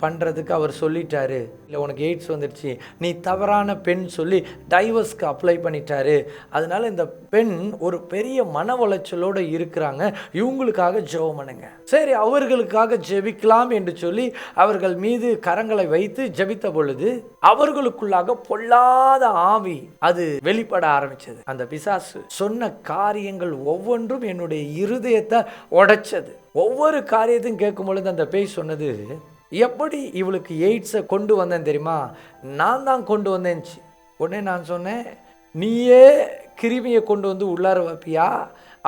பண்ணுறதுக்கு அவர் சொல்லிட்டாரு, இல்லை உனக்கு எய்ட்ஸ் வந்துடுச்சு, நீ தவறான பெண் சொல்லி டைவர்ஸ்க்கு அப்ளை பண்ணிட்டாரு, அதனால இந்த பெண் ஒரு பெரிய மன உளைச்சலோடு இருக்கிறாங்க, இவங்களுக்காக ஜெபம் பண்ணுங்க. சரி, அவர்களுக்காக ஜெபிக்கலாம் என்று சொல்லி அவர்கள் மீது கரங்களை வைத்து ஜெபித்த பொழுது அவர்களுக்குள்ளாக பொல்லாத ஆவி அது வெளிப்பட ஆரம்பிச்சது. அந்த பிசாசு சொன்ன காரியங்கள் ஒவ்வொன்றும் என்னுடைய இருதயத்தை உடைச்சது. ஒவ்வொரு காரியத்தையும் கேட்கும் பொழுது அந்த பேய் சொன்னது, எப்படி இவளுக்கு எய்ட்ஸை கொண்டு வந்தேன் தெரியுமா? நான் தான் கொண்டு வந்தேன்ச்சு. உடனே நான் சொன்னேன், நீயே கிருமியை கொண்டு வந்து உள்ளார வைப்பியா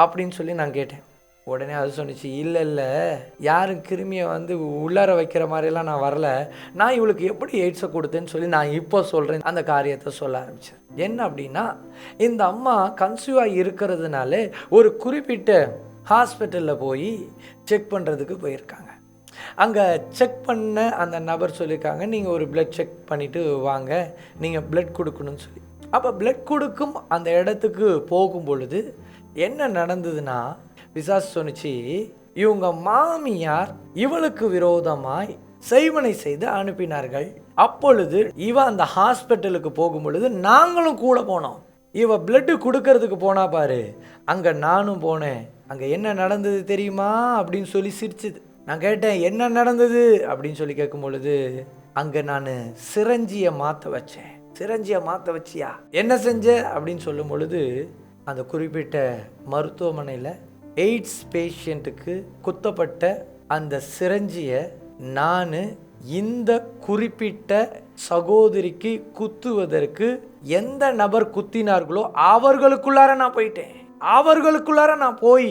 அப்படின்னு சொல்லி நான் கேட்டேன். உடனே அது சொன்னிச்சு, இல்லை யாரும் கிருமியை வந்து உள்ளார வைக்கிற மாதிரிலாம் நான் வரல, நான் இவளுக்கு எப்படி எய்ட்ஸை கொடுத்தேன்னு சொல்லி நான் இப்போ சொல்கிறேன். அந்த காரியத்தை சொல்ல ஆரம்பிச்சேன். என்ன அப்படின்னா, இந்த அம்மா கன்சீவாக இருக்கிறதுனால ஒரு குறிப்பிட்ட ஹாஸ்பிட்டலில் போய் செக் பண்ணுறதுக்கு போயிருக்காங்க. அங்கே செக் பண்ண அந்த நபர் சொல்லியிருக்காங்க, நீங்கள் ஒரு பிளட் செக் பண்ணிவிட்டு வாங்க, நீங்கள் பிளட் கொடுக்கணும்னு சொல்லி. அப்போ பிளட் கொடுக்கும் அந்த இடத்துக்கு போகும் பொழுது என்ன நடந்ததுன்னா, பிசாசு சொன்னிச்சு, இவங்க மாமியார் இவளுக்கு விரோதமாய் செய்வனை செய்து அனுப்பினார்கள். அப்பொழுது இவ அந்த ஹாஸ்பிட்டலுக்கு போகும் பொழுது நாங்களும் கூட போனோம். இவ பிளட்டு கொடுக்கறதுக்கு போனா பாரு, அங்கே நானும் போனேன். அங்கே என்ன நடந்தது தெரியுமா அப்படின்னு சொல்லி சிரிச்சுது. நான் கேட்டேன், என்ன நடந்தது அப்படின்னு சொல்லி கேட்கும் பொழுது, அங்கே நான் சிரஞ்சியை மாற்ற வச்சேன். சிரஞ்சியை மாற்ற வச்சியா, என்ன செஞ்ச அப்படின்னு சொல்லும் பொழுது, அந்த குறிப்பிட்ட மருத்துவமனையில் எய்ட்ஸ் பேஷண்ட்டுக்கு குத்தப்பட்ட அந்த சிரஞ்சியை நான் இந்த குறிப்பிட்ட சகோதரிக்கு குத்துவதற்கு எந்த நபர் குத்தினார்களோ அவர்களுக்குள்ளார நான் போயிட்டேன். அவர்களுக்குள்ளார நான் போய்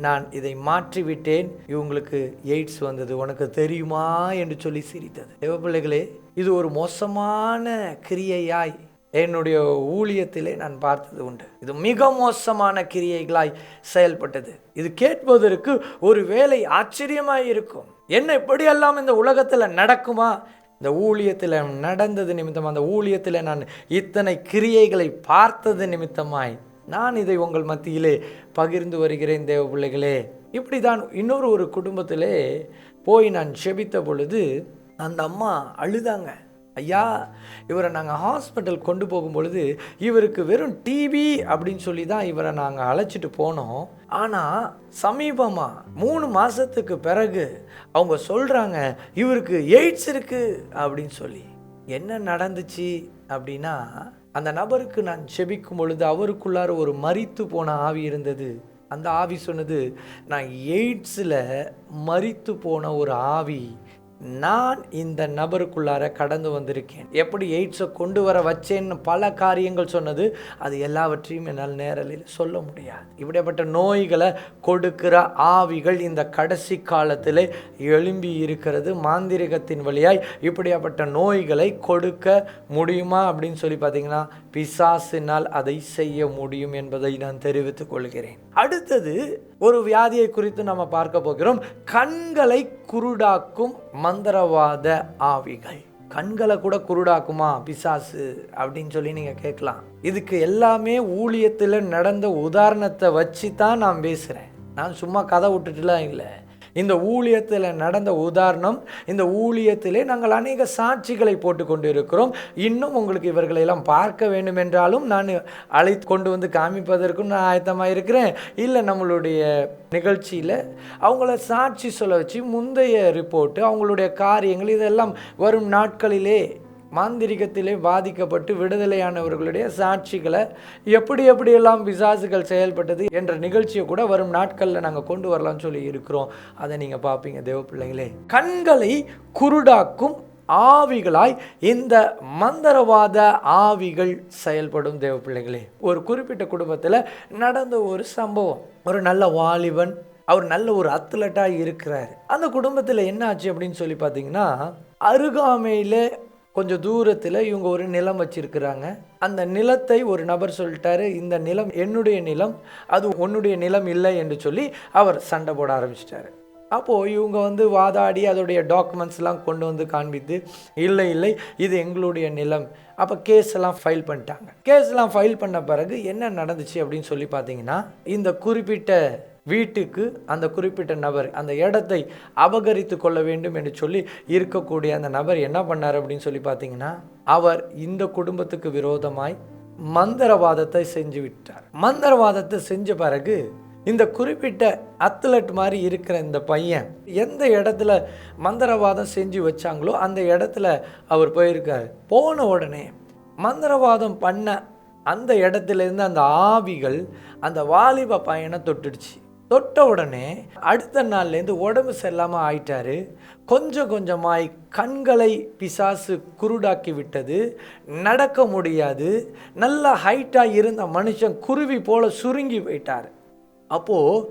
நான் இதை மாற்றிவிட்டேன், இவங்களுக்கு எய்ட்ஸ் வந்தது, உனக்கு தெரியுமா என்று சொல்லி சிரித்தது. தேவப்பிள்ளைகளே, இது ஒரு மோசமான கிரியையாய் என்னுடைய ஊழியத்திலே நான் பார்த்தது உண்டு. இது மிக மோசமான கிரியைகளாய் செயல்பட்டது. இது கேட்பதற்கு ஒரு வேளை ஆச்சரியமாய் இருக்கும். என்ன இப்படியெல்லாம் இந்த உலகத்தில் நடக்குமா? இந்த ஊழியத்தில் நடந்தது நிமித்தமாக, அந்த ஊழியத்தில் நான் இத்தனை கிரியைகளை பார்த்தது நிமித்தமாய் நான் இதை உங்கள் மத்தியிலே பகிர்ந்து வருகிறேன் தேவ பிள்ளைகளே. இப்படி தான் இன்னொரு குடும்பத்திலே போய் நான் ஜெபித்த பொழுது அந்த அம்மா அழுதாங்க. ஐயா, இவரை நாங்கள் ஹாஸ்பிட்டல் கொண்டு போகும்பொழுது இவருக்கு வெறும் டிபி அப்படின்னு சொல்லி தான் இவரை நாங்கள் அழைச்சிட்டு போனோம். ஆனால் சமீபமாக 3 மாதத்துக்கு பிறகு அவங்க சொல்கிறாங்க இவருக்கு எய்ட்ஸ் இருக்குது அப்படின்னு சொல்லி. என்ன நடந்துச்சு அப்படின்னா, அந்த நபருக்கு நான் ஜெபிக்கும் பொழுது அவருக்குள்ளார ஒரு மரித்து போன ஆவி இருந்தது. அந்த ஆவி சொன்னது, நான் எய்ட்ஸில் மரித்து போன ஒரு ஆவி நான் இந்த நபருக்குள்ளார கடந்து வந்திருக்கேன். எப்படி எய்ட்ஸை கொண்டு வர வச்சேன்னு பல காரியங்கள் சொன்னது. அது எல்லாவற்றையும் என்னால் நேரலில் சொல்ல முடியாது. இப்படிப்பட்ட நோய்களை கொடுக்கிற ஆவிகள் இந்த கடைசி காலத்தில் எழும்பி இருக்கிறது. மாந்திரிகத்தின் வழியாய் இப்படிப்பட்ட நோய்களை கொடுக்க முடியுமா அப்படின்னு சொல்லி பார்த்தீங்கன்னா, பிசாசினால் அதை செய்ய முடியும் என்பதை நான் தெரிவித்துக் கொள்கிறேன். அடுத்தது ஒரு வியாதியை குறித்து நம்ம பார்க்க போகிறோம். கண்களை குருடாக்கும் மந்திரவாத ஆவிகள். கண்களை கூட குருடாக்குமா பிசாசு அப்படின்னு சொல்லி நீங்கள் கேட்கலாம். இதுக்கு எல்லாமே ஊழியத்தில் நடந்த உதாரணத்தை வச்சு தான் நான் பேசுகிறேன். நான் சும்மா கதை விட்டுட்டுலாம் இல்லை. இந்த ஊழியத்தில் நடந்த உதாரணம், இந்த ஊழியத்திலே நாங்கள் அநேக சாட்சிகளை போட்டு கொண்டு இருக்கிறோம். இன்னும் உங்களுக்கு இவர்களெல்லாம் பார்க்க வேண்டும் என்றாலும் நான் அழைத்து கொண்டு வந்து காமிப்பதற்கும் நான் ஆயத்தமாக இருக்கிறேன். இல்லை, நம்மளுடைய நிகழ்ச்சியில் அவங்கள சாட்சி சொல்ல வச்சு முந்தைய ரிப்போர்ட்டு, அவங்களுடைய காரியங்கள் இதெல்லாம் வரும் நாட்களிலே மாந்திரிகத்திலே பாதிக்கப்பட்டு விடுதலையானவர்களுடைய சாட்சிகளை எப்படியெல்லாம் பிசாசுகள் செயல்பட்டது என்ற நிகழ்ச்சியை கூட வரும் நாட்களில் நாங்கள் கொண்டு வரலாம்னு சொல்லி இருக்கிறோம். அதை நீங்கள் பார்ப்பீங்க தேவ பிள்ளைங்களே. கண்களை குருடாக்கும் ஆவிகளாய் இந்த மந்திரவாத ஆவிகள் செயல்படும் தேவ பிள்ளைகளே. ஒரு குறிப்பிட்ட குடும்பத்தில் நடந்த ஒரு சம்பவம். ஒரு நல்ல வாலிபன், அவர் நல்ல ஒரு அத்லட்டாக இருக்கிறார். அந்த குடும்பத்தில் என்ன ஆச்சு அப்படின்னு சொல்லி பார்த்தீங்கன்னா, அருகாமையில் கொஞ்சம் தூரத்தில் இவங்க ஒரு நிலம் வச்சிருக்கிறாங்க. அந்த நிலத்தை ஒரு நபர் சொல்லிட்டாரு, இந்த நிலம் என்னுடைய நிலம், அது உன்னுடைய நிலம் இல்லை என்று சொல்லி அவர் சண்டை போட ஆரம்பிச்சிட்டாரு. அப்போது இவங்க வாதாடி அதோடைய டாக்குமெண்ட்ஸ்லாம் கொண்டு வந்து காண்பித்து, இல்லை இது எங்களுடைய நிலம். அப்போ கேஸ்லாம் ஃபைல் பண்ணிட்டாங்க. கேஸ்லாம் ஃபைல் பண்ண பிறகு என்ன நடந்துச்சு அப்படின்னு சொல்லி பார்த்தீங்கன்னா, இந்த குறிப்பிட்ட வீட்டுக்கு அந்த குறிப்பிட்ட நபர் அந்த இடத்தை அபகரித்து கொள்ள வேண்டும் என்று சொல்லி இருக்கக்கூடிய அந்த நபர் என்ன பண்ணார் அப்படின்னு சொல்லி பார்த்தீங்கன்னா, அவர் இந்த குடும்பத்துக்கு விரோதமாய் மந்திரவாதத்தை செஞ்சு விட்டார். மந்திரவாதத்தை செஞ்ச பிறகு இந்த குறிப்பிட்ட அத்லட் மாதிரி இருக்கிற இந்த பையன் எந்த இடத்துல மந்திரவாதம் செஞ்சு வச்சாங்களோ அந்த இடத்துல அவர் போயிருக்கார். போன உடனே மந்திரவாதம் பண்ண அந்த இடத்துலேருந்து அந்த ஆவிகள் அந்த வாலிப பையனை தொட்டுடுச்சு. தொட்ட உடனே அடுத்த நாள்லேருந்து உடம்பு சரியில்லாமல் ஆயிட்டாரு. கொஞ்சம் கொஞ்சமாய் கண்களை பிசாசு குருடாக்கி விட்டது. நடக்க முடியாது. நல்ல ஹைட்டாக இருந்த மனுஷன் குருவி போல சுருங்கி போயிட்டார். அப்போது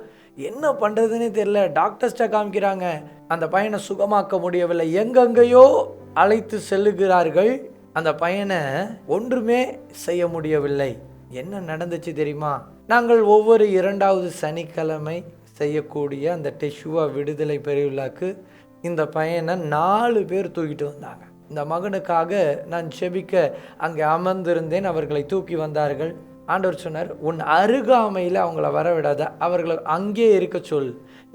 என்ன பண்ணுறதுன்னு தெரியல. டாக்டர்ஸ்ட்டை காமிக்கிறாங்க, அந்த பையனை சுகமாக்க முடியவில்லை. எங்கெங்கேயோ அழைத்து செல்லுகிறார்கள். அந்த பையனை ஒன்றுமே செய்ய முடியவில்லை. என்ன நடந்துச்சு தெரியுமா? நாங்கள் ஒவ்வொரு 2வது சனிக்கிழமை செய்யக்கூடிய அந்த டெஷுவா விடுதலை பெருவிழாக்கு இந்த பையனை 4 பேர் தூக்கிட்டு வந்தாங்க. இந்த மகனுக்காக நான் செபிக்க அங்கே அமர்ந்திருந்தேன். அவர்களை தூக்கி வந்தார்கள். ஆண்டவர் சொன்னார், உன் அருகாமையில் அவங்கள வரவிடாத, அவர்களை அங்கே இருக்க சொல்.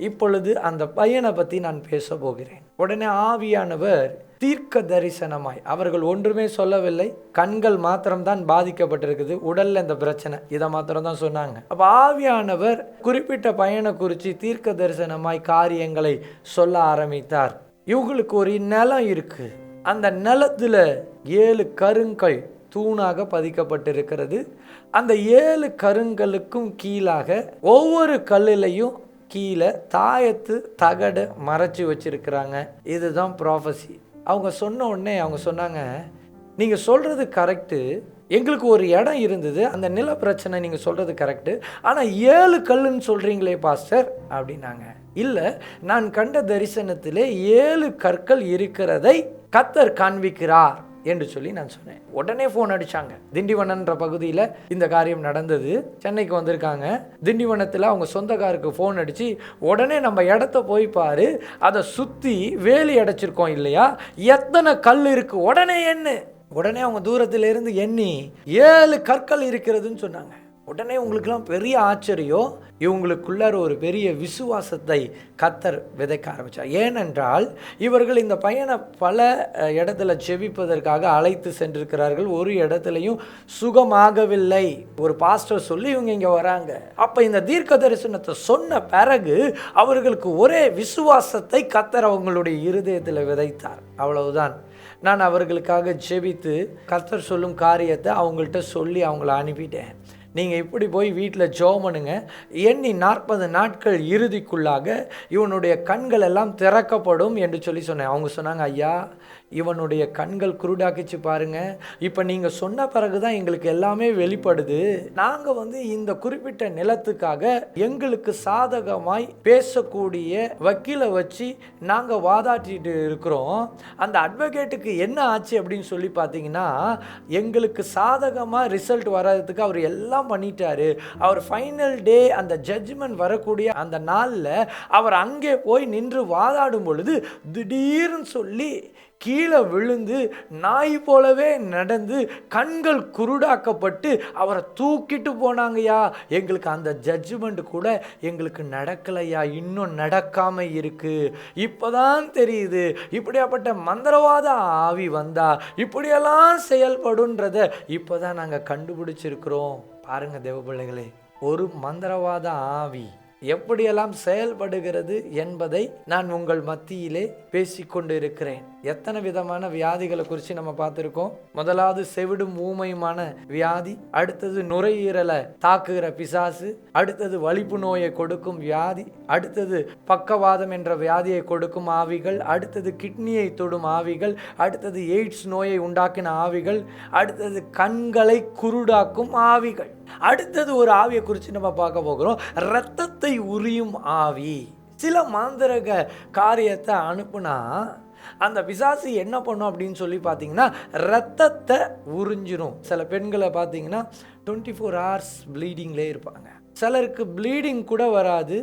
இப்பொழுது அந்த பையனை பற்றி நான் பேச போகிறேன். உடனே ஆவியானவர் தீர்க்க தரிசனமாய், அவர்கள் ஒன்றுமே சொல்லவில்லை, கண்கள் மாத்திரம்தான் பாதிக்கப்பட்டிருக்குது, உடல்ல இந்த பிரச்சனை, இதை மாத்திரம் தான் சொன்னாங்க. அப்போ ஆவியானவர் குறிப்பிட்ட பையனை குறித்து தீர்க்க தரிசனமாய் காரியங்களை சொல்ல ஆரம்பித்தார். இவங்களுக்கு ஒரு நிலம் இருக்கு. அந்த நிலத்துல 7 கருங்கல் தூணாக பதிக்கப்பட்டிருக்கிறது. அந்த 7 கருங்கலுக்கும் கீழாக ஒவ்வொரு கல்லிலையும் கீழே தாயத்து தகடு மறைச்சி வச்சிருக்கிறாங்க. இதுதான் ப்ராஃபஸி. அவங்க சொன்ன உடனே அவங்க சொன்னாங்க, நீங்கள் சொல்கிறது கரெக்டு, எங்களுக்கு ஒரு இடம் இருந்தது, அந்த நில பிரச்சனை நீங்கள் சொல்கிறது கரெக்டு, ஆனால் 7 கல்லுன்னு சொல்கிறீங்களே பாஸ்டர் அப்படின்னாங்க. இல்லை, நான் கண்ட தரிசனத்திலே 7 கற்கள் இருக்கிறதை கர்த்தர் காண்பிக்கிறார் என்று சொல்லி நான் சொன்னேன். உடனே ஃபோன் அடித்தாங்க. திண்டிவனன்ற பகுதியில் இந்த காரியம் நடந்தது. சென்னைக்கு வந்திருக்காங்க. திண்டிவனத்தில் அவங்க சொந்தக்காருக்கு ஃபோன் அடித்து, உடனே நம்ம இடத்த போய் பாரு, அதை சுற்றி வேலி அடைச்சிருக்கோம் இல்லையா, எத்தனை கல் இருக்குது உடனே எண்ணு. உடனே அவங்க தூரத்தில் இருந்து எண்ணி 7 கற்கள் இருக்கிறதுன்னு சொன்னாங்க. உடனே உங்களுக்கெல்லாம் பெரிய ஆச்சரியம், இவங்களுக்குள்ளார ஒரு பெரிய விசுவாசத்தை கர்த்தர் விதைக்க ஆரம்பித்தார். ஏனென்றால் இவர்கள் இந்த பையனை பல இடத்துல ஜெபிப்பதற்காக அழைத்து சென்றிருக்கிறார்கள். ஒரு இடத்துலையும் சுகமாகவில்லை. ஒரு பாஸ்டர் சொல்லி இவங்க இங்கே வராங்க. அப்போ இந்த தீர்க்க தரிசனத்தை சொன்ன பிறகு அவர்களுக்கு ஒரே விசுவாசத்தை கர்த்தர் அவங்களுடைய இருதயத்தில் விதைத்தார். அவ்வளவுதான். நான் அவர்களுக்காக ஜெபித்து கர்த்தர் சொல்லும் காரியத்தை அவங்கள்ட்ட சொல்லி அவங்கள அனுப்பிட்டேன். நீங்கள் இப்படி போய் வீட்டில் ஜெபம் பண்ணுங்க, எண்ணி 40 நாட்கள் இறுதிக்குள்ளாக இவனுடைய கண்கள் எல்லாம் திறக்கப்படும் என்று சொன்னேன். அவங்க சொன்னாங்க, ஐயா இவனுடைய கண்கள் குருடாக்கிச்சு பாருங்க, இப்போ நீங்கள் சொன்ன பிறகு தான் எங்களுக்கு எல்லாமே வெளிப்படுது. நாங்கள் இந்த குறிப்பிட்ட நிலத்துக்காக எங்களுக்கு சாதகமாய் பேசக்கூடிய வக்கீலை வச்சு நாங்கள் வாதாட்டிட்டு இருக்கிறோம். அந்த அட்வொகேட்டுக்கு என்ன ஆச்சு அப்படின்னு சொல்லி பார்த்தீங்கன்னா, எங்களுக்கு சாதகமாக ரிசல்ட் வர்றதுக்கு அவர் எல்லாம் பண்ணிட்டாரு. அவர் ஃபைனல் டே அந்த ஜட்ஜ்மெண்ட் வரக்கூடிய அந்த நாளில் அவர் அங்கே போய் நின்று வாதாடும் பொழுது திடீர்னு சொல்லி கீழே விழுந்து நாய் போலவே நடந்து கண்கள் குருடாக்கப்பட்டு அவரை தூக்கிட்டு போனாங்கய்யா. எங்களுக்கு அந்த ஜட்ஜ்மெண்ட் கூட எங்களுக்கு நடக்கலையா, இன்னும் நடக்காம இருக்கு. இப்போதான் தெரியுது இப்படியாப்பட்ட மந்திரவாத ஆவி வந்தா இப்படியெல்லாம் செயல்படுன்றத இப்போதான் நாங்கள் கண்டுபிடிச்சிருக்கிறோம். பாருங்க தேவ பிள்ளைகளே, ஒரு மந்திரவாத ஆவி எப்படியெல்லாம் செயல்படுகிறது என்பதை நான் உங்கள் மத்தியிலே பேசிக்கொண்டு இருக்கிறேன். எத்தனை விதமான வியாதிகளை குறித்து நம்ம பார்த்துருக்கோம். முதலாவது செவிடும் ஊமையுமான வியாதி, அடுத்தது நுரையீரலை தாக்குகிற பிசாசு, அடுத்தது வலிப்பு நோயை கொடுக்கும் வியாதி, அடுத்தது பக்கவாதம் என்ற வியாதியை கொடுக்கும் ஆவிகள், அடுத்தது கிட்னியை தொடும் ஆவிகள், அடுத்தது எய்ட்ஸ் நோயை உண்டாக்கின ஆவிகள், அடுத்தது கண்களை குருடாக்கும் ஆவிகள், அடுத்தது ஒரு ஆவியை குறித்து நம்ம பார்க்க போகிறோம், இரத்தத்தை உரியும் ஆவி. சில மாந்திரக காரியத்தை அனுப்புனா அந்த பிசாசு என்ன பண்ணும் அப்படின்னு சொல்லி பார்த்தீங்கன்னா ரத்தத்தை உறிஞ்சிரும். சில பெண்களை பார்த்தீங்கன்னா 24 hours ப்ளீடிங்லேயே இருப்பாங்க. சிலருக்கு ப்ளீடிங் கூட வராது,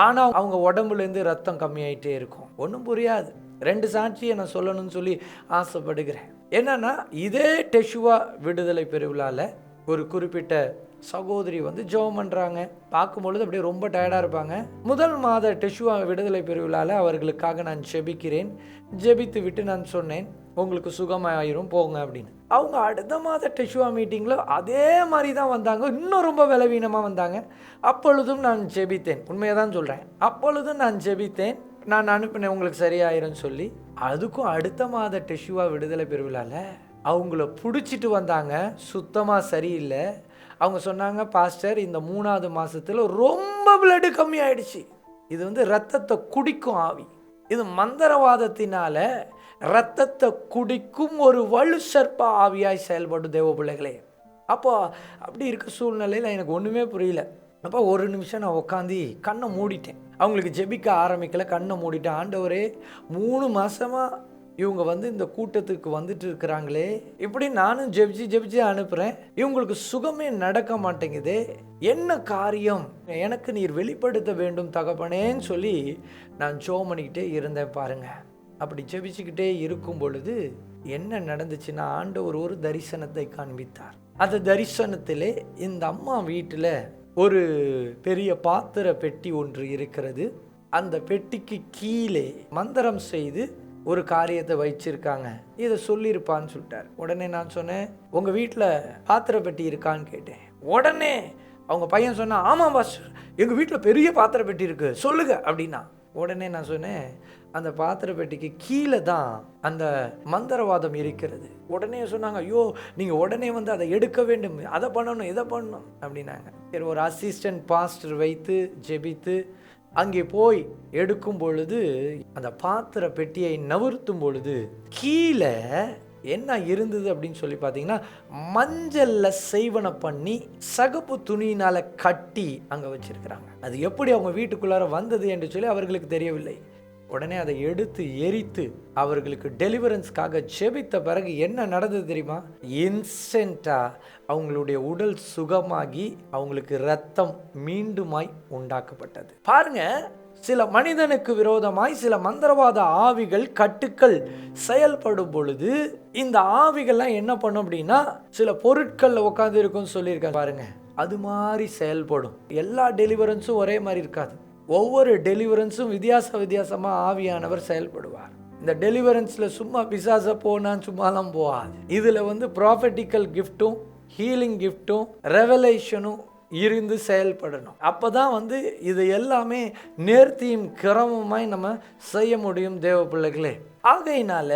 ஆனால் அவங்க உடம்புலேருந்து ரத்தம் கம்மியாயிட்டே இருக்கும். ஒன்றும் புரியாது. 2 சாட்சியை நான் சொல்லணும்னு சொல்லி ஆசைப்படுகிறேன். என்னன்னா, இதே டெஷுவா விடுதலை பெருவிழாவில் ஒரு குறிப்பிட்ட சகோதரி ஜெபம் பண்ணுறாங்க. பார்க்கும்பொழுது அப்படியே ரொம்ப டயர்டாக இருப்பாங்க. முதல் மாத டெஷுவா விடுதலை பெருவிழாவில் அவர்களுக்காக நான் ஜெபிக்கிறேன். ஜெபித்து விட்டு நான் சொன்னேன், உங்களுக்கு சுகமாயிரும் போங்க அப்படின்னு. அவங்க அடுத்த மாத டெஷுவா மீட்டிங்கில் அதே மாதிரி தான் வந்தாங்க, இன்னும் ரொம்ப பலவீனமாக வந்தாங்க. அப்பொழுதும் நான் ஜெபித்தேன், உண்மையை தான் சொல்கிறேன். அப்பொழுதும் நான் ஜெபித்தேன், நான் அனுப்பினேன் உங்களுக்கு சரியாயிரும்னு சொல்லி. அதுக்கும் அடுத்த மாத டெஷுவா விடுதலை பெருவிழாவில் அவங்கள பிடிச்சிட்டு வந்தாங்க, சுத்தமாக சரியில்லை. அவங்க சொன்னாங்க, பாஸ்டர் இந்த 3வது மாதத்தில் ரொம்ப பிளட்டு கம்மி ஆயிடுச்சு. இது ரத்தத்தை குடிக்கும் ஆவி. இது மந்திரவாதத்தினால ரத்தத்தை குடிக்கும் ஒரு வலு சர்ப்ப ஆவியாய் செயல்படும் தேவ பிள்ளைகளே. அப்போ அப்படி இருக்க சூழ்நிலையில் எனக்கு ஒன்றுமே புரியல. அப்போ ஒரு நிமிஷம் நான் உட்காந்து கண்ணை மூடிட்டேன். அவங்களுக்கு ஜெபிக்க ஆரம்பிக்கல, கண்ணை மூடிட்டேன். ஆண்டவரே 3 மாதமாக இவங்க இந்த கூட்டத்துக்கு வந்துட்டு இருக்கிறாங்களே, இப்படி நானும் ஜெபிச்சு அனுப்புகிறேன், இவங்களுக்கு சுகமே நடக்க மாட்டேங்குதே, என்ன காரியம், எனக்கு நீர் வெளிப்படுத்த வேண்டும் தகப்பனேன்னு சொல்லி நான் ஜெபம் பண்ணிக்கிட்டே இருந்தேன். பாருங்க, அப்படி ஜெபிச்சுக்கிட்டே இருக்கும் பொழுது என்ன நடந்துச்சுன்னா, ஆண்டவர் ஒரு தரிசனத்தை காண்பித்தார். அந்த தரிசனத்திலே இந்த அம்மா வீட்டில் ஒரு பெரிய பாத்திர பெட்டி ஒன்று இருக்கிறது. அந்த பெட்டிக்கு கீழே மந்திரம் செய்து ஒரு காரியத்தை வச்சிருக்காங்க, இதை சொல்லியிருப்பான்னு சொல்லிட்டார். உடனே நான் சொன்னேன், உங்கள் வீட்டில் பாத்திர பெட்டி இருக்கான்னு கேட்டேன். உடனே அவங்க பையன் சொன்னா, ஆமாம் பாஸ்டர் எங்கள் வீட்டில் பெரிய பாத்திர பெட்டி இருக்கு, சொல்லுங்க அப்படின்னா. உடனே நான் சொன்னேன், அந்த பாத்திர பெட்டிக்கு கீழே தான் அந்த மந்திரவாதம் இருக்கிறது. உடனே சொன்னாங்க, ஐயோ நீங்கள் உடனே அதை எடுக்க வேண்டும், அதை பண்ணணும், இதை பண்ணணும் அப்படின்னாங்க. சரி, ஒரு அசிஸ்டன்ட் பாஸ்டர் வைத்து ஜெபித்து அங்கே போய் எடுக்கும் பொழுது அந்த பாத்திர பெட்டியை நவுர்த்தும் பொழுது கீழே என்ன இருந்தது அப்படின்னு சொல்லி பார்த்தீங்கன்னா, மஞ்சள்ல செய்வன பண்ணி சகப்பு துணியினால கட்டி அங்கே வச்சிருக்கிறாங்க. அது எப்படி அவங்க வீட்டுக்குள்ளார வந்தது என்று சொல்லி அவர்களுக்கு தெரியவில்லை. உடனே அதை எடுத்து எரித்து அவர்களுக்கு டெலிவரன்ஸ்க்காக ஜெபித்த பிறகு என்ன நடந்தது தெரியுமா? இன்ஸ்டன்டா அவங்களுடைய உடல் சுகமாகி அவங்களுக்கு ரத்தம் மீண்டுமாய் உண்டாக்கப்பட்டது. பாருங்க, சில மனிதனுக்கு விரோதமாய் சில மந்திரவாத ஆவிகள் கட்டுக்கள் செயல்படும் பொழுது இந்த ஆவிகள்லாம் என்ன பண்ணும் அப்படின்னா, சில பொருட்கள்ல உட்காந்து இருக்கும்னு சொல்லியிருக்காங்க. பாருங்க, அது மாதிரி செயல்படும். எல்லா டெலிவரன்ஸும் ஒரே மாதிரி இருக்காது. ஒவ்வொரு டெலிவரன்ஸும் வித்தியாசமாக ஆவியானவர் செயல்படுவார். இந்த டெலிவரன்ஸில் சும்மா பிசாச போனான்னு சும்மாலாம் போகாது. இதில் ப்ராஃபெட்டிக்கல் கிஃப்ட்டும் ஹீலிங் கிஃப்ட்டும் ரெவலேஷனும் இருந்து செயல்படணும். அப்போ தான் இது எல்லாமே நேர்த்தியும் கிரமமாய் நம்ம செய்ய முடியும் தேவ பிள்ளைகளே. ஆகையினால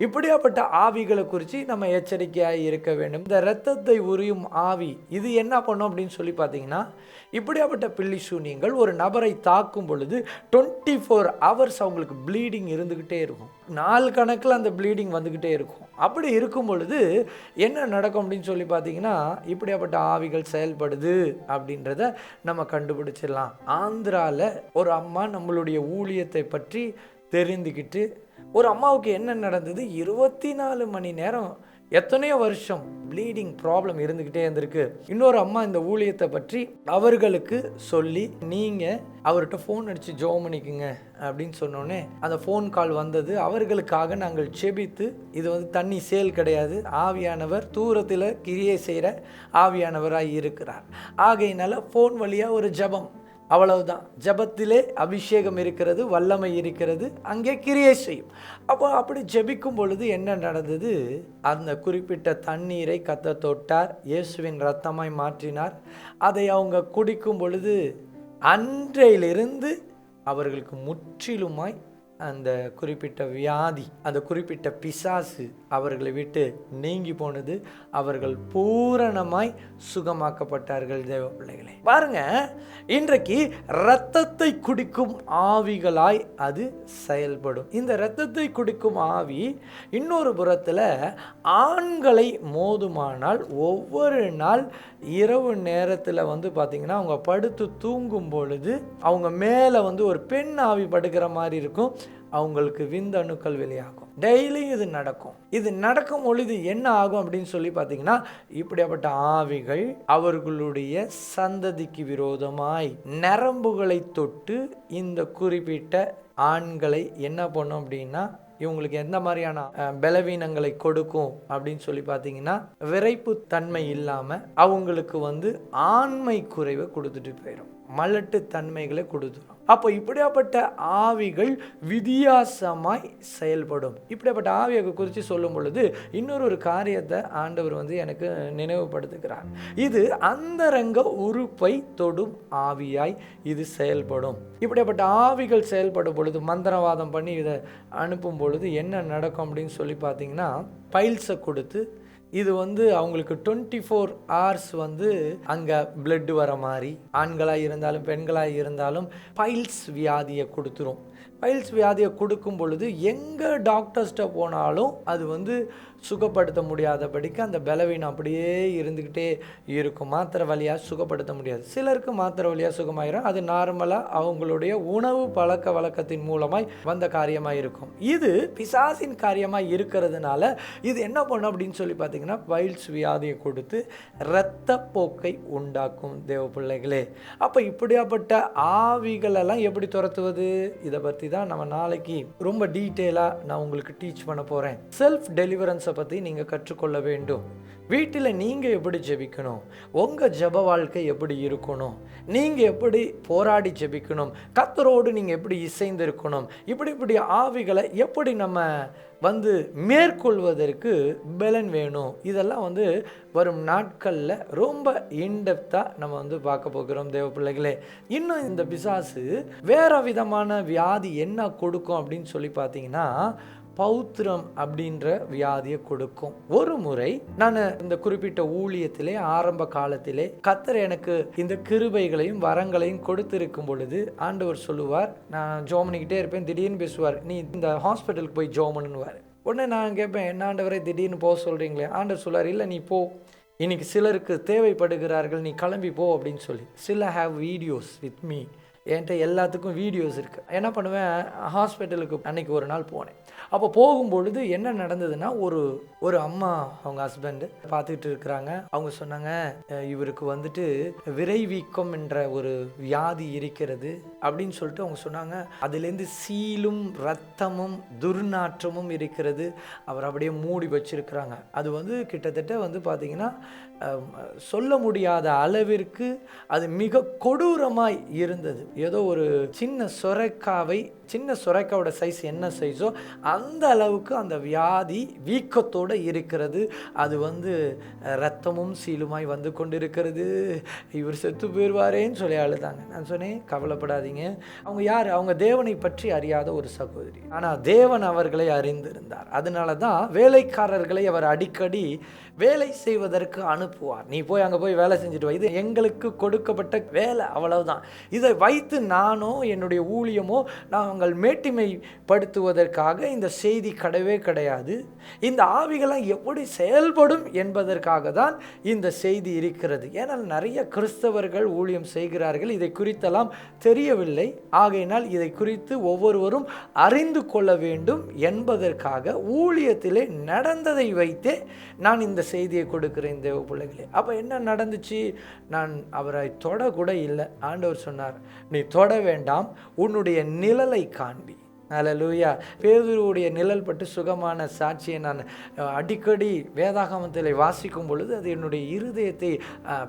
இப்படியாப்பட்ட ஆவிகளை குறித்து நம்ம எச்சரிக்கையாக இருக்க வேண்டும். இந்த இரத்தத்தை உரியும் ஆவி இது என்ன பண்ணும் அப்படின்னு சொல்லி பார்த்தீங்கன்னா, இப்படியாப்பட்ட பில்லி சூனியங்கள் ஒரு நபரை தாக்கும் பொழுது 24 hours அவங்களுக்கு ப்ளீடிங் இருந்துக்கிட்டே இருக்கும். நாள் கணக்கில் அந்த ப்ளீடிங் வந்துக்கிட்டே இருக்கும். அப்படி இருக்கும் பொழுது என்ன நடக்கும் அப்படின்னு சொல்லி பார்த்தீங்கன்னா, இப்படியாப்பட்ட ஆவிகள் செயல்படுது அப்படின்றத நம்ம கண்டுபிடிச்சிடலாம். ஆந்திராவில் ஒரு அம்மா நம்மளுடைய ஊழியத்தை பற்றி தெரிந்துக்கிட்டு, ஒரு அம்மாவுக்கு என்ன நடந்தது, 24 மணி நேரம் எத்தனையோ வருஷம் ப்ளீடிங் ப்ராப்ளம் இருந்துக்கிட்டே இருந்திருக்கு. இன்னொரு அம்மா இந்த ஊழியத்தை பற்றி அவர்களுக்கு சொல்லி, நீங்கள் அவர்கிட்ட ஃபோன் அடித்து ஜெபம் பண்ணிக்குங்க அப்படின்னு சொன்னோன்னே அந்த ஃபோன் கால் வந்தது. அவர்களுக்காக நாங்கள் செபித்து, இது தண்ணி சேல் கிடையாது, ஆவியானவர் தூரத்தில் கிரியை செய்கிற ஆவியானவராக இருக்கிறார். ஆகையினால ஃபோன் வழியாக ஒரு ஜெபம், அவ்வளவுதான். ஜெபத்திலே அபிஷேகம் இருக்கிறது, வல்லமை இருக்கிறது, அங்கே கிரியை செய்யும். அப்போ அப்படி ஜெபிக்கும் பொழுது என்ன நடந்தது, அந்த குறிப்பிட்ட தண்ணீரை கர்த்தர் தொட்டார், இயேசுவின் இரத்தமாய் மாற்றினார். அதை அவங்க குடிக்கும் பொழுது அன்றையிலிருந்து அவர்களுக்கு முற்றிலுமாய் அந்த குறிப்பிட்ட வியாதி, அந்த குறிப்பிட்ட பிசாசு அவர்களை விட்டு நீங்கி போனது. அவர்கள் பூரணமாய் சுகமாக்கப்பட்டார்கள். தேவ பிள்ளைகளே பாருங்க, இன்றைக்கு இரத்தத்தை குடிக்கும் ஆவிகளாய் அது செயல்படும். இந்த இரத்தத்தை குடிக்கும் ஆவி இன்னொரு புறத்தில் ஆண்களை மோதுமானால் ஒவ்வொரு நாள் இரவு நேரத்தில் பார்த்தீங்கன்னா, அவங்க படுத்து தூங்கும் பொழுது அவங்க மேலே ஒரு பெண் ஆவி படுக்கிற மாதிரி இருக்கும். அவங்களுக்கு விந்தணுக்கள் வெளியாகும். டெய்லி இது நடக்கும். இது நடக்கும் பொழுது என்ன ஆகும் அப்படின்னு சொல்லி பார்த்தீங்கன்னா, இப்படியாப்பட்ட ஆவிகள் அவர்களுடைய சந்ததிக்கு விரோதமாய் நரம்புகளை தொட்டு இந்த குறிப்பிட்ட ஆண்களை என்ன பண்ணும் அப்படின்னா, இவங்களுக்கு எந்த மாதிரியான பலவீனங்களை கொடுக்கும் அப்படின்னு சொல்லி பார்த்தீங்கன்னா, விரைப்பு தன்மை இல்லாமல் அவங்களுக்கு ஆண்மை குறைவை கொடுத்துட்டு போயிடும், மலட்டு தன்மைகளை கொடுத்துடும். அப்போ இப்படியாப்பட்ட ஆவிகள் வித்தியாசமாய் செயல்படும். இப்படியாப்பட்ட ஆவியை குறித்து சொல்லும் பொழுது இன்னொரு காரியத்தை ஆண்டவர் எனக்கு நினைவுபடுத்துகிறார். இது அந்தரங்க உறுப்பை தொடும் ஆவியாய் இது செயல்படும். இப்படியாப்பட்ட ஆவிகள் செயல்படும் பொழுது, மந்திரவாதம் பண்ணி இதை அனுப்பும் பொழுது என்ன நடக்கும் அப்படின்னு சொல்லி பார்த்தீங்கன்னா, பைல்ஸை கொடுத்து இது அவங்களுக்கு 24 hours அங்கே பிளட் வர மாதிரி, ஆண்களாக இருந்தாலும் பெண்களாக இருந்தாலும் பைல்ஸ் வியாதியை கொடுத்துரும். பைல்ஸ் வியாதியை கொடுக்கும் பொழுது எங்கே டாக்டர்ஸ்கிட்ட போனாலும் அது சுகப்படுத்த முடியாதபடிக்கு அந்த பலவீனம் அப்படியே இருந்துக்கிட்டே இருக்கும். மாத்திரை வழியாக சுகப்படுத்த முடியாது. சிலருக்கு மாத்திரை வழியாக சுகமாயிரும். அது நார்மலாக அவங்களுடைய உணவு பழக்க வழக்கத்தின் மூலமாய் வந்த காரியமாக இருக்கும். இது பிசாசின் காரியமாக இருக்கிறதுனால இது என்ன பண்ணும் அப்படின்னு சொல்லி பார்த்தீங்கன்னா, பைல்ஸ் வியாதியை கொடுத்து இரத்த போக்கை உண்டாக்கும். தேவ பிள்ளைகளே, அப்போ இப்படியாப்பட்ட ஆவிகளெல்லாம் எப்படி துரத்துவது, இதை பற்றி தான் நம்ம நாளைக்கு ரொம்ப டீட்டெயிலாக நான் உங்களுக்கு டீச் பண்ண போகிறேன். செல்ஃப் டெலிவரன்ஸை பற்றி நீங்கள் கற்றுக்கொள்ள வேண்டும். வீட்டில் நீங்கள் எப்படி ஜெபிக்கணும், உங்கள் ஜெப வாழ்க்கை எப்படி இருக்கணும், நீங்கள் எப்படி போராடி ஜெபிக்கணும், கர்த்தரோடு நீங்கள் எப்படி இசைந்திருக்கணும், இப்படி ஆவிகளை எப்படி நம்ம மேற்கொள்வதற்கு பலன் வேணும். இதெல்லாம் வரும் நாட்களில் ரொம்ப இன்டெப்த்தாக நம்ம பார்க்க போகிறோம். தேவ பிள்ளைகளே, இன்னும் இந்த பிசாசு வேற விதமான வியாதி என்ன கொடுக்கும் அப்படின்னு சொல்லி பார்த்தீங்கன்னா, பௌத்திரம் அப்படின்ற வியாதியை கொடுக்கும். ஒரு முறை நான் இந்த குறிப்பிட்ட ஊழியத்திலே ஆரம்ப காலத்திலே கர்த்தர் எனக்கு இந்த கிருபைகளையும் வரங்களையும் கொடுத்திருக்கும் பொழுது ஆண்டவர் சொல்லுவார், நான் ஜெபம் பண்ணிக்கிட்டே இருப்பேன், திடீர்னு பேசுவார், நீ இந்த ஹாஸ்பிட்டலுக்கு போய் ஜெபம் பண்ணுவார். உடனே நான் கேட்பேன், என்ன ஆண்டவரே திடீர்னு போக சொல்கிறீங்களே? ஆண்டவர் சொல்லுவார், இல்லை நீ போ, இன்னைக்கு சிலருக்கு தேவைப்படுகிறார்கள், நீ கிளம்பி போ அப்படின்னு சொல்லி. சில ஹேவ் வீடியோஸ் வித் மீ, என்கிட்ட எல்லாத்துக்கும் வீடியோஸ் இருக்குது. என்ன பண்ணுவேன், ஹாஸ்பிட்டலுக்கு அன்றைக்கி ஒரு நாள் போனேன். அப்போ போகும்பொழுது என்ன நடந்ததுன்னா, ஒரு அம்மா அவங்க ஹஸ்பண்டு பார்த்துக்கிட்டு இருக்கிறாங்க. அவங்க சொன்னாங்க, இவருக்கு வந்துட்டு விரைவீக்கம் என்ற ஒரு வியாதி இருக்கிறது அப்படின்னு சொல்லிட்டு அவங்க சொன்னாங்க. அதுலேருந்து சீலும் இரத்தமும் துர்நாற்றமும் இருக்கிறது. அவர் அப்படியே மூடி வச்சிருக்கிறாங்க. அது வந்து கிட்டத்தட்ட வந்து பார்த்திங்கன்னா சொல்ல முடியாத அளவிற்கு அது மிக கொடூரமாய் இருந்தது. ஏதோ ஒரு சின்ன சுரைக்காவோட சைஸ் என்ன சைஸோ அந்த அளவுக்கு அந்த வியாதி வீக்கத்தோடு இருக்கிறது. அது வந்து இரத்தமும் சீலுமாய் வந்து கொண்டிருக்கிறது. இவர் செத்து போயிடுவாரேன்னு சொல்லி அழுதாங்க. நான் சொன்னேன், கவலைப்படாதீங்க. அவங்க யார்? அவங்க தேவனை பற்றி அறியாத ஒரு சகோதரி. ஆனால் தேவன் அவர்களை அறிந்திருந்தார். அதனால தான் வேலைக்காரர்களை அவர் அடிக்கடி வேலை செய்வதற்கு அனுப்புவார். நீ போய் அங்கே போய் வேலை செஞ்சுட்டு வா, இது எங்களுக்கு கொடுக்கப்பட்ட வேலை, அவ்வளவுதான். இதை வைத்து நானோ என்னுடைய ஊழியமோ நாங்கள் மேட்டிமைப்படுத்துவதற்காக இந்த செய்தி கிடையாது. இந்த ஆவிகளாம் எப்படி செயல்படும் என்பதற்காக தான் இந்த செய்தி இருக்கிறது. ஏனால் நிறைய கிறிஸ்தவர்கள் ஊழியம் செய்கிறார்கள், இதை குறித்தெல்லாம் தெரியவில்லை. ஆகையினால் இதை குறித்து ஒவ்வொருவரும் அறிந்து கொள்ள வேண்டும் என்பதற்காக ஊழியத்திலே நடந்ததை வைத்தே நான் இந்த செய்தியை கொடுக்கிறேன் தேவ பிள்ளைகளே. அப்போ என்ன நடந்துச்சு? நான் அவரை தொட கூட இல்லை. ஆண்டவர் சொன்னார், நீ தொட வேண்டாம், உன்னுடைய நிழலை காண்பி. அல்லேலூயா. பேதுருவுடைய நிழல் பட்டு சுகமான சாட்சியை நான் அடிக்கடி வேதாகமத்தில் வாசிக்கும் பொழுது அது என்னுடைய இருதயத்தை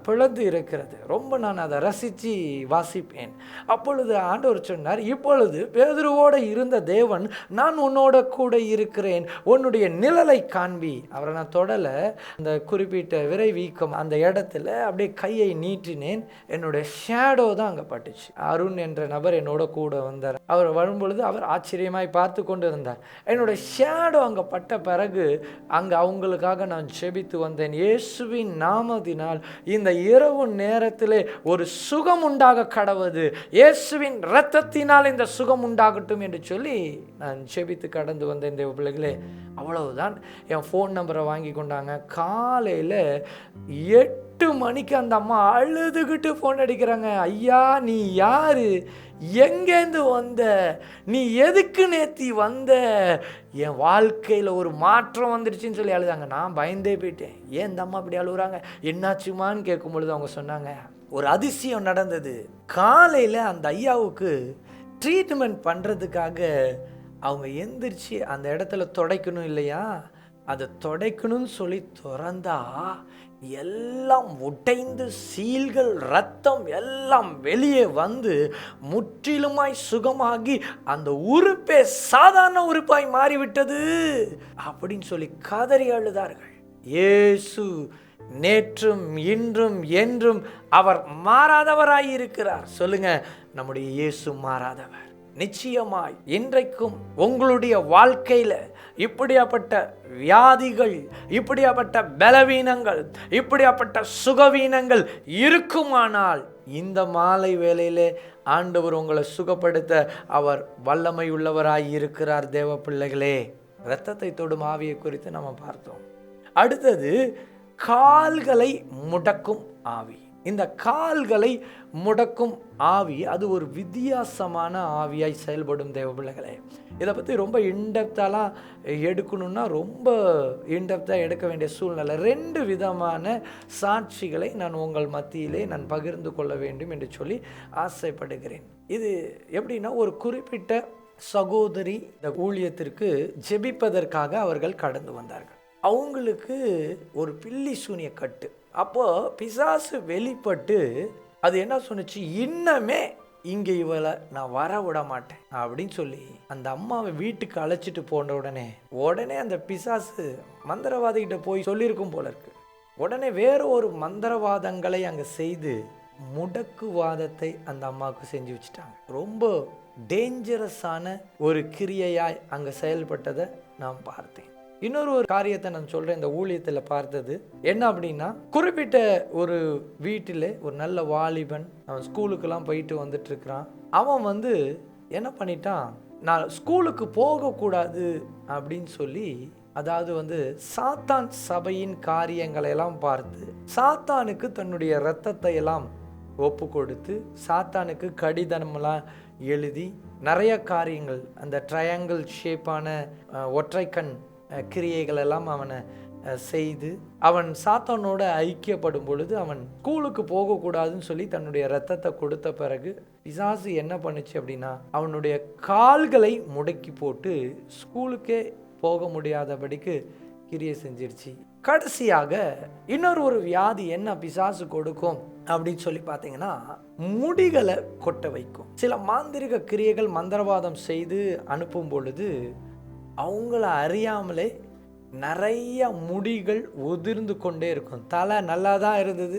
பிளந்து இருக்கிறது. ரொம்ப நான் அதை ரசித்து வாசிப்பேன். அப்பொழுது ஆண்டவர் சொன்னார், இப்பொழுது பேதுருவோடு இருந்த தேவன் நான் உன்னோட கூட இருக்கிறேன், உன்னுடைய நிழலை காண்பி. அவரை நான் தொடலை. அந்த குறிப்பிட்ட விரைவீக்கம் அந்த இடத்துல அப்படியே கையை நீட்டினேன். என்னுடைய ஷேடோ தான் அங்கே பட்டுச்சு. அருண் என்ற நபர் என்னோட கூட வந்தார். அவர் வரும்பொழுது அவர் ஆச்சரியமாய் பார்த்து கொண்டு இருந்தார். என்னுடைய ஷேடோ அங்கே பட்ட பிறகு அங்கே அவங்களுக்காக நான் ஜெபித்து வந்தேன். இயேசுவின் நாமத்தினால் இந்த இரவு நேரத்திலே ஒரு சுகம் உண்டாக கடவுது, இயேசுவின் இரத்தத்தினால் இந்த சுகம் உண்டாகட்டும் என்று சொல்லி நான் ஜெபித்து கடந்து வந்தேன் தேவ பிள்ளைகளே. அவ்வளவுதான். என் ஃபோன் நம்பரை வாங்கி கொண்டாங்க. காலையில் 8 மணிக்கு அந்த அம்மா அழுதுகிட்டு ஃபோன் அடிக்கிறாங்க. ஐயா, நீ யாரு? எங்கேருந்து வந்த? நீ எதுக்கு நேத்தி வந்த? என் வாழ்க்கையில் ஒரு மாற்றம் வந்துடுச்சுன்னு சொல்லி அழுதாங்க. நான் பயந்தே போயிட்டேன். ஏன் இந்த அம்மா அப்படி அழுகுறாங்க, என்னாச்சுமான்னு கேட்கும் பொழுது அவங்க சொன்னாங்க, ஒரு அதிசயம் நடந்தது. காலையில் அந்த ஐயாவுக்கு ட்ரீட்மெண்ட் பண்ணுறதுக்காக அவங்க எந்திரிச்சு அந்த இடத்துல துடைக்கணும் இல்லையா, அதை துடைக்கணும்னு சொல்லி திறந்தா எல்லாம் உடைந்து சீல்கள் ரத்தம் எல்லாம் வெளியே வந்து முற்றிலுமாய் சுகமாகி அந்த உறுப்பே சாதாரண உறுப்பாய் மாறிவிட்டது அப்படின்னு சொல்லி கதறி அழுதார்கள். இயேசு நேற்றும் இன்றும் என்றும் அவர் மாறாதவராய் இருக்கிறார். சொல்லுங்க, நம்முடைய இயேசு மாறாதவர். நிச்சயமாய் இன்றைக்கும் உங்களுடைய வாழ்க்கையில இப்படியாப்பட்ட வியாதிகள், இப்படியாப்பட்ட பலவீனங்கள், இப்படியாப்பட்ட சுகவீனங்கள் இருக்குமானால் இந்த மாலை வேளையிலே ஆண்டவர் உங்களை சுகப்படுத்த அவர் வல்லமை உள்ளவராய் இருக்கிறார். தேவ பிள்ளைகளே, இரத்தத்தை தொடும் ஆவியை குறித்து நம்ம பார்த்தோம். அடுத்தது கால்களை முடக்கும் ஆவி. இந்த கால்களை முடக்கும் ஆவி அது ஒரு வித்தியாசமான ஆவியாய் செயல்படும் தேவ பிள்ளைகளே. இதை பற்றி ரொம்ப இன்டெப்த்தாலாம் எடுக்கணும்னா ரொம்ப இன்டெப்த்தாக எடுக்க வேண்டிய சூழ்நிலை. 2 விதமான சாட்சிகளை நான் உங்கள் மத்தியிலே நான் பகிர்ந்து கொள்ள வேண்டும் என்று சொல்லி ஆசைப்படுகிறேன். இது எப்படின்னா, ஒரு குறிப்பிட்ட சகோதரி இந்த ஊழியத்திற்கு ஜெபிப்பதற்காக அவர்கள் கடந்து வந்தார்கள். அவங்களுக்கு ஒரு பில்லி சூனிய கட்டு. அப்போது பிசாசு வெளிப்பட்டு அது என்ன சொன்னிச்சு, இன்னமே இங்கே இவளை நான் வர விட மாட்டேன் அப்படின்னு சொல்லி அந்த அம்மாவை வீட்டுக்கு அழைச்சிட்டு போன உடனே அந்த பிசாசு மந்திரவாதிகிட்ட போய் சொல்லியிருக்கும் போல இருக்கு. உடனே வேற ஒரு மந்திரவாதங்களை அங்கே செய்து முடக்குவாதத்தை அந்த அம்மாவுக்கு செஞ்சு வச்சுட்டாங்க. ரொம்ப டேஞ்சரஸான ஒரு கிரியையாய் அங்கே செயல்பட்டதை நான் பார்த்தேன். இன்னொரு காரியத்தை நான் சொல்கிறேன். இந்த ஊழியத்தில் பார்த்தது என்ன அப்படின்னா, குறிப்பிட்ட ஒரு வீட்டில் ஒரு நல்ல வாலிபன், அவன் ஸ்கூலுக்கெல்லாம் போயிட்டு வந்துட்டு இருக்கிறான். அவன் என்ன பண்ணிட்டான், நான் ஸ்கூலுக்கு போகக்கூடாது அப்படின்னு சொல்லி, அதாவது சாத்தான் சபையின் காரியங்களை எல்லாம் பார்த்து சாத்தானுக்கு தன்னுடைய இரத்தத்தை எல்லாம் ஒப்பு கொடுத்து சாத்தானுக்கு கடிதமெல்லாம் எழுதி நிறைய காரியங்கள், அந்த ட்ரையாங்கிள் ஷேப்பான ஒற்றைக்கண் கிரியைகள் எல்லாம் அவனை செய்து அவன் சாத்தானோட ஐக்கியப்படும் பொழுது அவன் ஸ்கூலுக்கு போகக்கூடாதுன்னு சொல்லி தன்னுடைய இரத்தத்தை கொடுத்த பிறகு பிசாசு என்ன பண்ணுச்சு அப்படின்னா, அவனுடைய கால்களை முடக்கி போட்டு ஸ்கூலுக்கே போக முடியாதபடிக்கு கிரியை செஞ்சிருச்சு. கடைசியாக இன்னொரு வியாதி என்ன பிசாசு கொடுக்கும் அப்படின்னு சொல்லி பார்த்தீங்கன்னா, முடிகளை கொட்ட வைக்கும். சில மாந்திரிக கிரியைகள் மந்திரவாதம் செய்து அனுப்பும் பொழுது அவங்கள அறியாமலே நிறைய முடிகள் உதிர்ந்து கொண்டே இருக்கும். தலை நல்லா தான் இருந்தது,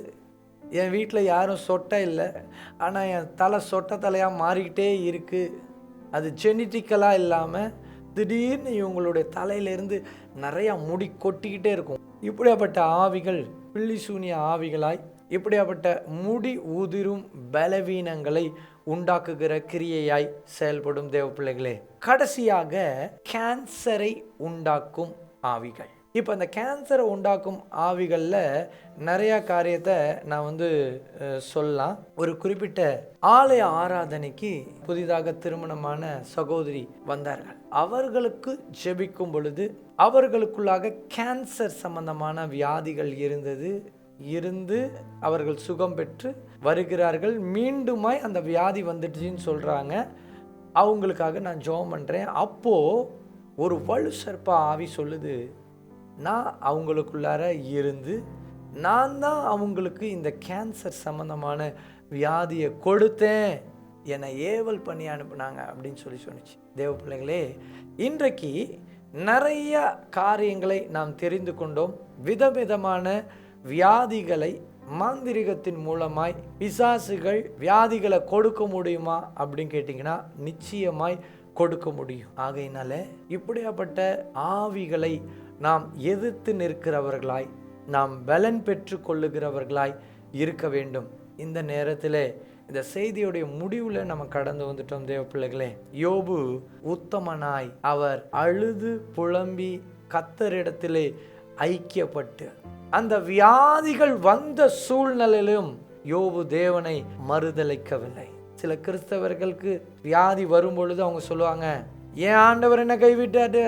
என் வீட்டில் யாரும் சொட்டை இல்லை, ஆனால் என் தலை சொட்டை தலையாக மாறிக்கிட்டே இருக்குது. அது ஜெனட்டிக்கலாக இல்லாமல் திடீர்னு இவங்களுடைய தலையிலேருந்து நிறையா முடி கொட்டிக்கிட்டே இருக்கும். இப்படியாப்பட்ட ஆவிகள் பில்லி சூனிய ஆவிகளாய் இப்படியாப்பட்ட முடி உதிரும் பலவீனங்களை உண்டாக்குகிற கிரியையாய் செயல்படும் தேவ பிள்ளைகளே. கடைசியாக கேன்சரை உண்டாக்கும் ஆவிகள். இப்போ அந்த கேன்சரை உண்டாக்கும் ஆவிகளில் நிறையா காரியத்தை நான் சொல்லலாம். ஒரு குறிப்பிட்ட ஆலய ஆராதனைக்கு புதிதாக திருமணமான சகோதரி வந்தார்கள். அவர்களுக்கு ஜெபிக்கும் பொழுது அவர்களுக்குள்ளாக கேன்சர் சம்பந்தமான வியாதிகள் இருந்து அவர்கள் சுகம் பெற்று வருகிறார்கள். மீண்டுமாய் அந்த வியாதி வந்துடுச்சின்னு சொல்கிறாங்க. அவங்களுக்காக நான் ஜெபம் பண்ணுறேன். அப்போது ஒரு வலு சர்ப்ப ஆவி சொல்லுது, நான் அவங்களுக்குள்ளார இருந்து நான் தான் அவங்களுக்கு இந்த கேன்சர் சம்பந்தமான வியாதியை கொடுத்தேன், என்னை ஏவல் பண்ணி அனுப்புனாங்க அப்படின்னு சொன்னிச்சு. தேவ பிள்ளைகளே, இன்றைக்கு நிறைய காரியங்களை நாம் தெரிந்து கொண்டோம். விதவிதமான வியாதிகளை மாந்திரிகத்தின் மூலமாய் பிசாசுகள் வியாதிகளை கொடுக்க முடியுமா அப்படின்னு கேட்டிங்கன்னா நிச்சயமாய் கொடுக்க முடியும். ஆகையினால இப்படியாப்பட்ட ஆவிகளை நாம் எதிர்த்து நிற்கிறவர்களாய், நாம் பலன் பெற்று கொள்ளுகிறவர்களாய் இருக்க வேண்டும். இந்த நேரத்தில் இந்த செய்தியுடைய முடிவில் நம்ம கடந்து வந்துட்டோம் தேவ பிள்ளைகளே. யோபு உத்தமனாய் அவர் அழுது புலம்பி கர்த்தரிடத்திலே ஐக்கியப்பட்டு அந்த வியாதிகள் வந்த சூழ்நிலையிலும் யோபு தேவனை மறுதலிக்கவில்லை. சில கிறிஸ்தவர்களுக்கு வியாதி வரும் பொழுது அவங்க சொல்லுவாங்க, ஏன் ஆண்டவர் என்ன கைவிட்டாரு,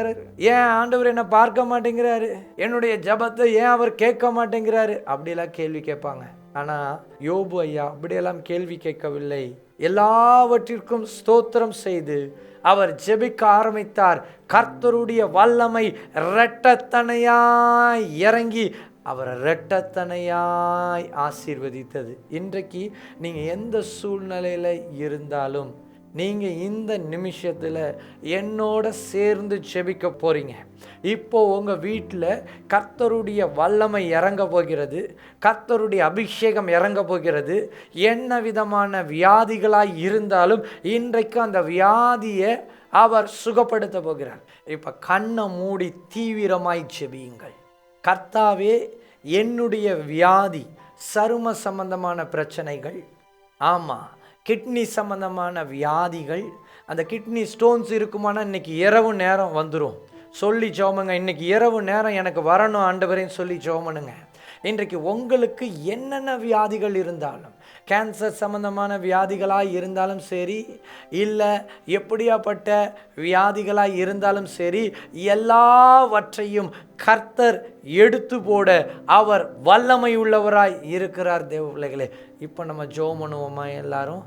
ஏன் ஆண்டவர் என்ன பார்க்க மாட்டேங்கிறாரு, என்னுடைய ஜபத்தை ஏன் அவர் கேட்க மாட்டேங்கிறாரு, அப்படியெல்லாம் கேள்வி கேட்பாங்க. ஆனால் யோபு ஐயா அப்படியெல்லாம் கேள்வி கேட்கவில்லை. எல்லாவற்றிற்கும் ஸ்தோத்திரம் செய்து அவர் ஜெபிக்க ஆரம்பித்தார். கர்த்தருடைய வல்லமை இரட்டத்தனையாய் இறங்கி அவரை இரட்டத்தனையாய் ஆசீர்வதித்தது. இன்றைக்கு நீங்கள் எந்த சூழ்நிலையில் இருந்தாலும் நீங்கள் இந்த நிமிஷத்தில் என்னோட சேர்ந்து ஜெபிக்க போகிறீங்க. இப்போ உங்கள் வீட்டில் கர்த்தருடைய வல்லமை இறங்க போகிறது, கர்த்தருடைய அபிஷேகம் இறங்க போகிறது. என்ன விதமான வியாதிகளாக இருந்தாலும் இன்றைக்கு அந்த வியாதியை அவர் சுகப்படுத்த போகிறார். இப்போ கண்ணை மூடி தீவிரமாய் ஜெபியுங்கள். கர்த்தாவே, என்னுடைய வியாதி சரும சம்பந்தமான பிரச்சனைகள், ஆமாம் கிட்னி சம்பந்தமான வியாதிகள், அந்த கிட்னி ஸ்டோன்ஸ் இருக்குமானா இன்னைக்கு இரவு நேரம் வந்துடும் சொல்லி ஜெபமுங்க. இன்னைக்கு இரவு நேரம் எனக்கு வரணும் ஆண்டவரேன்னு சொல்லி ஜெபமுங்க. இன்றைக்கு உங்களுக்கு என்னென்ன வியாதிகள் இருந்தாலும், கேன்சர் சம்பந்தமான வியாதிகளாக இருந்தாலும் சரி, இல்லை எப்படியாப்பட்ட வியாதிகளாக இருந்தாலும் சரி, எல்லாவற்றையும் கர்த்தர் எடுத்து போட அவர் வல்லமை உள்ளவராய் இருக்கிறார். தேவ பிள்ளைகளே, இப்போ நம்ம ஜெபம் பண்ணுவோமா? எல்லாரும்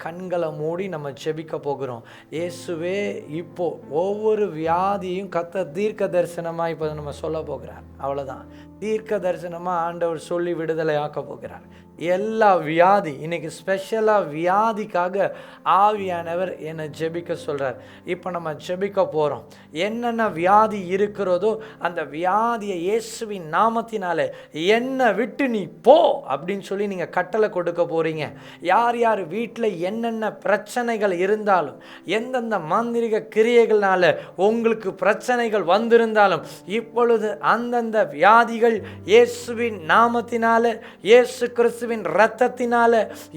கண்களை மூடி நம்ம ஜெபிக்க போகிறோம். இயேசுவே, இப்போ ஒவ்வொரு வியாதியும் கர்த்தர் தீர்க்க தரிசனமாக இப்போ நம்ம சொல்ல போகிறார். அவ்வளோதான், தீர்க்க தரிசனமாக ஆண்டவர் சொல்லி விடுதலை ஆக்க போகிறார். எல்லா வியாதி இன்னைக்கு ஸ்பெஷலாக வியாதிக்காக ஆவியானவர் என்னை ஜெபிக்க சொல்கிறார். இப்போ நம்ம ஜெபிக்க போகிறோம். என்னென்ன வியாதி இருக்கிறதோ அந்த வியாதியை இயேசுவின் நாமத்தினாலே என்னை விட்டு நீ போ அப்படின்னு சொல்லி நீங்கள் கட்டளை கொடுக்க போகிறீங்க. யார் யார் வீட்டில் என்னென்ன பிரச்சனைகள் இருந்தாலும், எந்தெந்த மாந்திரிக கிரியைகள்னால உங்களுக்கு பிரச்சனைகள் வந்திருந்தாலும், இப்பொழுது அந்தந்த வியாதிகள் இயேசுவின் நாமத்தினால, இயேசு கிறிஸ்துவின் இரத்தத்தினால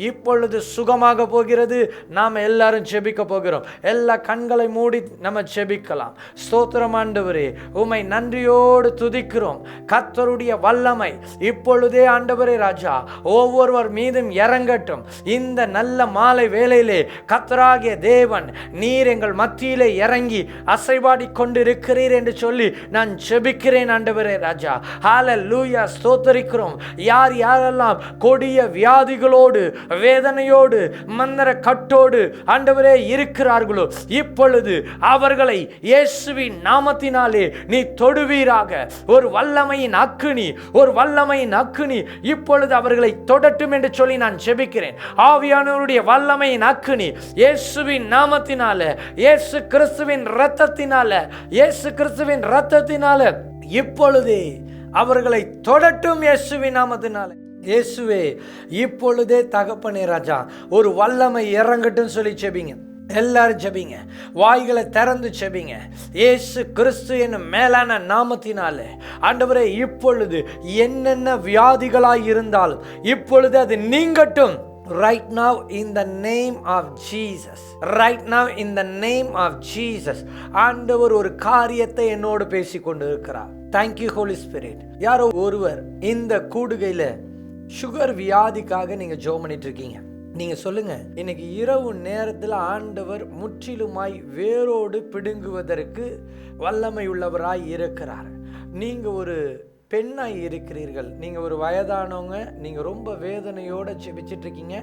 இப்பொழுது சுகமாக போகிறது. நாம் எல்லாரும் ஜெபிக்க போகிறோம். எல்லா கண்களை மூடி நம்ம ஜெபிக்கலாம். ஸ்தோத்திரம் ஆண்டவரே, உம்மை நன்றி நன்றியோடு துதிக்கிறோம். கர்த்தருடைய வல்லமை இப்பொழுதே ஆண்டவரே ராஜா ஒவ்வொருவர் மீதும் இறங்கட்டும். இந்த நல்ல மாலை வேளையிலே கர்த்தராகிய தேவன் நீர் எங்கள் மத்தியிலே இறங்கி அசைவாடி கொண்டிருக்கிறீர் என்று சொல்லி நான் ஜெபிக்கிறேன் ஆண்டவரே ராஜா. ஹல்லேலூயா, ஸ்தோத்திரிக்கிறோம். யார் யாரெல்லாம் கொடிய வியாதிகளோடு வேதனையோடு மந்திர கட்டோடு ஆண்டவரே இருக்கிறார்களோ இப்பொழுது அவர்களை இயேசுவின் நாமத்தினாலே நீ தொடுவீராக. ஒரு வல்லமையின் அக்கினி, ஒரு வல்லமையின் அக்கினி இப்பொழுது அவர்களை தொடட்டும் என்று சொல்லி நான் ஜெபிக்கிறேன். ஆவியானவருடைய வல்லமையின் அக்கினி இயேசுவின் நாமத்தினால, இயேசு கிறிஸ்துவின் இரத்தத்தினால, இயேசு கிறிஸ்துவின் இரத்தத்தினால இப்பொழுதே அவர்களை தொடட்டும் இயேசுவின் நாமத்தினால. இயேசுவே இப்பொழுதே தகப்பனே ராஜா ஒரு வல்லமை இறங்கட்டும் சொல்லி ஜெபிங்க. எல்லாரும் ஜெபிங்க, வாய்களை திறந்து ஜெபிங்க. இயேசு கிறிஸ்து என்னும் மேலான நாமத்தினால ஆண்டவரே இப்பொழுது என்னென்ன வியாதிகளாய் இருந்தாலும் இப்பொழுது அது நீங்கட்டும். Right now in the name of Jesus. Right now in the name of Jesus. ஆண்டவர் ஒரு காரியத்தை என்னோடு பேசி கொண்டு இருக்கிறார். Thank you Holy Spirit. யாரோ ஒருவர் இந்த கூடுகையில சுகர் வியாதிக்காக நீங்க ஜெபம் பண்ணிட்டு இருக்கீங்க. நீங்க சொல்லுங்க, இன்னைக்கு இரவு நேரத்தில் ஆண்டவர் முற்றிலுமாய் வேரோடு பிடுங்குவதற்கு வல்லமை உள்ளவராய் இருக்கிறார். நீங்க ஒரு பெண்ணாய் இருக்கிறீர்கள், நீங்கள் ஒரு வயதானவங்க, நீங்கள் ரொம்ப வேதனையோடு ஜெபிச்சிட்டு இருக்கீங்க.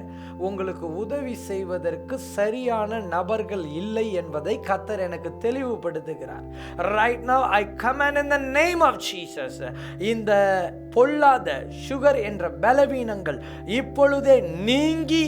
உங்களுக்கு உதவி செய்வதற்கு சரியான நபர்கள் இல்லை என்பதை கர்த்தர் எனக்கு தெளிவுபடுத்துகிறார். Right now I command in the name of Jesus, இந்த பொல்லாத சுகர் என்ற பலவீனங்கள் இப்பொழுதே நீங்கி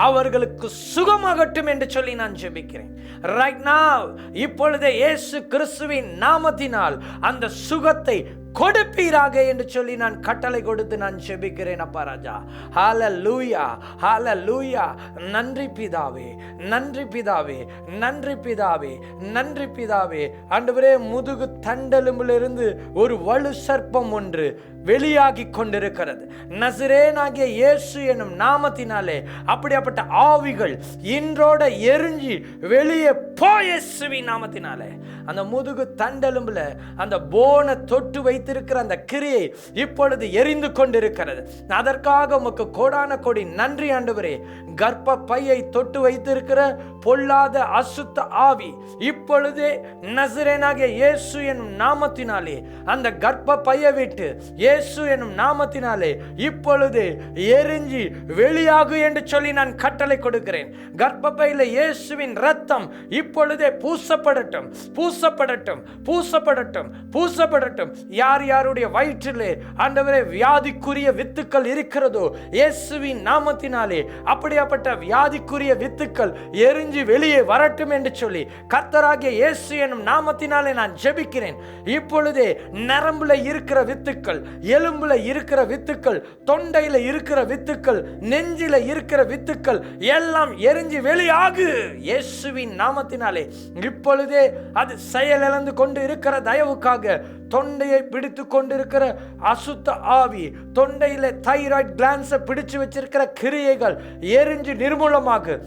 அவர்களுக்கு சுகமாகட்டும் என்று சொல்லி நான் ஜெபிக்கிறேன். Right now இப்பொழுதே இயேசு கிறிஸ்துவின் நாமத்தினால் அந்த சுகத்தை கொடுப்பீராக என்று சொல்லி நான் கட்டளை கொடுத்து நான் ஜெபிக்கிறேன் அப்பா ராஜா. ஹல்லேலூயா, ஹல்லேலூயா. நன்றி பிதாவே, நன்றி பிதாவே, நன்றி பிதாவே, நன்றி பிதாவே. ஆண்டவரே, முதுகு தண்டெலும்பிலிருந்து ஒரு வலு சர்ப்பம் ஒன்று வெளியாகி கொண்டிருக்கிறது. நசரேனாகிய இயேசு என்னும் நாமத்தினாலே அப்படிப்பட்ட ஆவிகள் இன்றோட எரிஞ்சி வெளியே போ இயேசுவின் நாமத்தினாலே. அந்த முதுகு தண்டெலும்புல அந்த போனை தொட்டு வைத்திருக்கிற அந்த கிரியை இப்பொழுது எரிந்து கொண்டிருக்கிறது. அதற்காக உமக்கு கோடான கோடி நன்றி ஆண்டவரே. கர்ப்ப பையை தொட்டு வைத்திருக்கிற பொல்லாத அசுத்த ஆவி இப்பொழுதே நசரேனாகிய இயேசு என்னும் நாமத்தினாலே அந்த கர்ப்ப பையை விட்டு இயேசு என்னும் நாமத்தினாலே இப்பொழுது எரிஞ்சி வெளியாகு என்று சொல்லி நான் கட்டளை கொடுக்கிறேன். கர்ப்பப்பையில இயேசுவின் ரத்தம் இப்பொழுதே பூசப்படட்டும், பூசப்படட்டும், பூசப்படட்டும், பூசப்படட்டும். யார் யாருடைய வயிற்றிலே ஆண்டவரே வியாதிக்குரிய வித்துக்கள் இருக்கிறதோ இயேசுவின் நாமத்தினாலே அப்படியாப்பட்ட வியாதிக்குரிய வித்துக்கள் எரிஞ்சு வெளியே வரட்டும் என்று சொல்லி கர்த்தராகிய இயேசு என்னும் நாமத்தினாலே நான் ஜெபிக்கிறேன். இப்பொழுதே நரம்புல இருக்கிற வித்துக்கள், எலும்புல இருக்கிற வித்துக்கள், தொண்டையில இருக்கிற வித்துக்கள், நெஞ்சில இருக்கிற வித்துக்கள் எல்லாம் எரிஞ்சு வெளியாகு இயேசுவின் நாமத்தினாலே. இப்பொழுதே அது செயலிழந்து கொண்டு இருக்கிற தயவுக்காக தொண்டையை பிடித்து கொண்டிருக்கிற அசுத்த ஆவி, தொண்டையில தைராய்டு கிளான்ஸை பிடிச்சு வச்சிருக்கிற கிரியைகள் எரிஞ்சு நிர்மூலமாக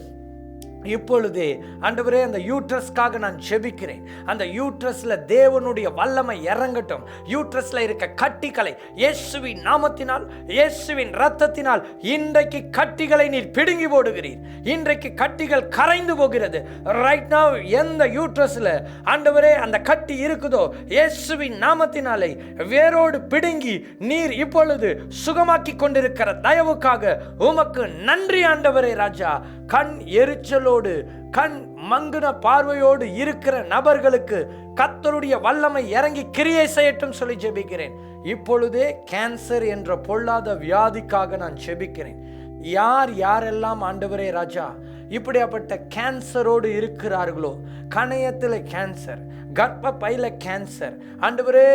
இப்பொழுதே ஆண்டவரே அந்த யூட்ரஸ்க்காக நான் ஜெபிக்கிறேன். அந்த யூட்ரஸ்ல தேவனுடைய வல்லமை இறங்கட்டும். யூட்ரஸ்ல இருக்க கட்டிகளை இயேசுவின் நாமத்தினால், இயேசுவின் இரத்தத்தினால் இன்றைக்கு கட்டிகளை நீர் பிடுங்கி போடுகிறீர். இன்றைக்கு கட்டிகள் கரைந்து போகிறது. ரைட் நவ் எந்த யூட்ரஸ்ல ஆண்டவரே அந்த கட்டி இருக்குதோ இயேசுவின் நாமத்தினாலே வேரோடு பிடுங்கி நீர் இப்பொழுது சுகமாக்கி கொண்டிருக்கிற தயவுக்காக உமக்கு நன்றி ஆண்டவரே ராஜா. கண் எரிச்சலோடு, கண் மங்குன பார்வையோடு இருக்கிற நபர்களுக்கு கர்த்தருடைய வல்லமை இறங்கி கிரியை செய்யட்டும் சொல்லி ஜெபிக்கிறேன். இப்பொழுதே கேன்சர் என்ற பொல்லாத வியாதிக்காக நான் ஜெபிக்கிறேன். யார் யாரெல்லாம் ஆண்டவரே ராஜா இப்படியாப்பட்ட கேன்சரோடு இருக்கிறார்களோ, கணையத்தில் கேன்சர், கர்ப்ப பையில கேன்சர், ஆண்டவரே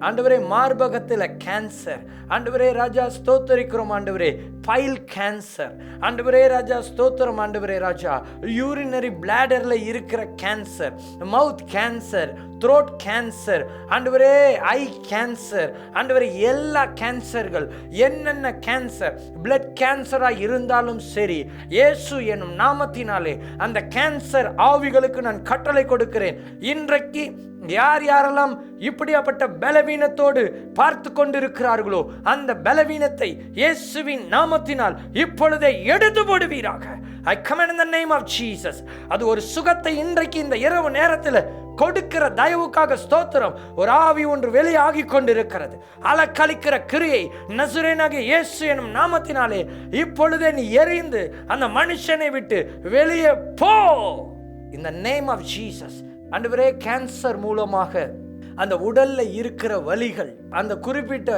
ஆண்டவரே மார்பகத்தில் கேன்சர், ஆண்டவரே ராஜா ஸ்தோத்தரிக்கிறோம் ஆண்டவரே, பைல் கேன்சர், ஆண்டவரே ராஜா ஸ்தோத்திரம் ஆண்டவரே ராஜா, யூரினரி பிளாடர்ல இருக்கிற கேன்சர், மவுத் கேன்சர், த்ரோட் கேன்சர், ஆண்டவரே ஐ கேன்சர், ஆண்டவரே எல்லா கேன்சர்கள், என்னென்ன கேன்சர், பிளட் கேன்சரா இருந்தாலும் சரி, இயேசு என்னும் நாமத்தினாலே அந்த கேன்சர் ஆவிகளுக்கு நான் கட்டளை கொடுக்கிறேன். இன்றைக்கு இன்றைக்கு யார் யாரெல்லாம் இப்படியாப்பட்ட பலவீனத்தோடு பார்த்து கொண்டிருக்கிறார்களோ அந்த பலவீனத்தை இயேசுவின் நாமத்தினால் இப்பொழுதே எடுத்து போடுவீராக. I command in the name of Jesus. அது ஒரு சுகத்தை இன்றைக்கு இந்த இரவு நேரத்தில் கொடுக்கிற தயவுக்காக ஸ்தோத்திரம். ஒரு ஆவி ஒன்று வெளியாகி கொண்டிருக்கிறது. அலக்கழிக்கிற கிரியை நசரேயனாகிய இயேசு எனும் நாமத்தினாலே இப்பொழுதே நீ எரிந்து அந்த மனுஷனை விட்டு வெளியே போ. In the name of Jesus. ஆண்டவரே, கேன்சர் மூலமாக அந்த உடல்ல இருக்கிற வலிகள், அந்த குறிப்பிட்ட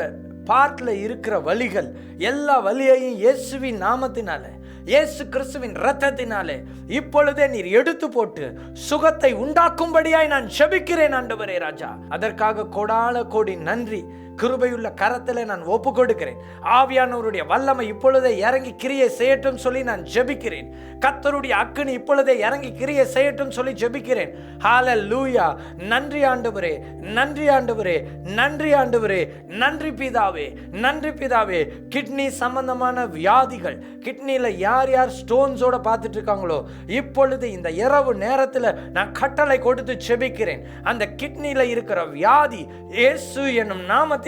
பார்ட்ல இருக்கிற வலிகள், எல்லா வலியையும் இயேசுவின் நாமத்தினாலே, இயேசு கிறிஸ்துவின் இரத்தத்தினாலே இப்பொழுதே நீர் எடுத்து போட்டு சுகத்தை உண்டாக்கும்படியாய் நான் ஜெபிக்கிறேன் ஆண்டவரே ராஜா. அதற்காக கோடான கோடி நன்றி. கிருபையுள்ள கரத்தில் நான் ஒப்பு கொடுக்கிறேன். ஆவியானவருடைய வல்லமை இப்பொழுதே இறங்கி கிரியை செய்யட்டும் சொல்லி நான் ஜெபிக்கிறேன். கர்த்தருடைய அக்கினி இப்பொழுதே இறங்கி கிரியை செய்யட்டும் சொல்லி ஜெபிக்கிறேன். ஹல்லேலூயா. நன்றி ஆண்டவரே, நன்றி ஆண்டவரே, நன்றி ஆண்டவரே, நன்றி பிதாவே, நன்றி பிதாவே. கிட்னி சம்பந்தமான வியாதிகள், கிட்னியில் யார் யார் ஸ்டோன்ஸோட பார்த்துட்டு இருக்காங்களோ இப்பொழுது இந்த இரவு நேரத்தில் நான் கட்டளை கொடுத்து ஜெபிக்கிறேன். அந்த கிட்னியில் இருக்கிற வியாதி இயேசு என்னும் நாமத்தில்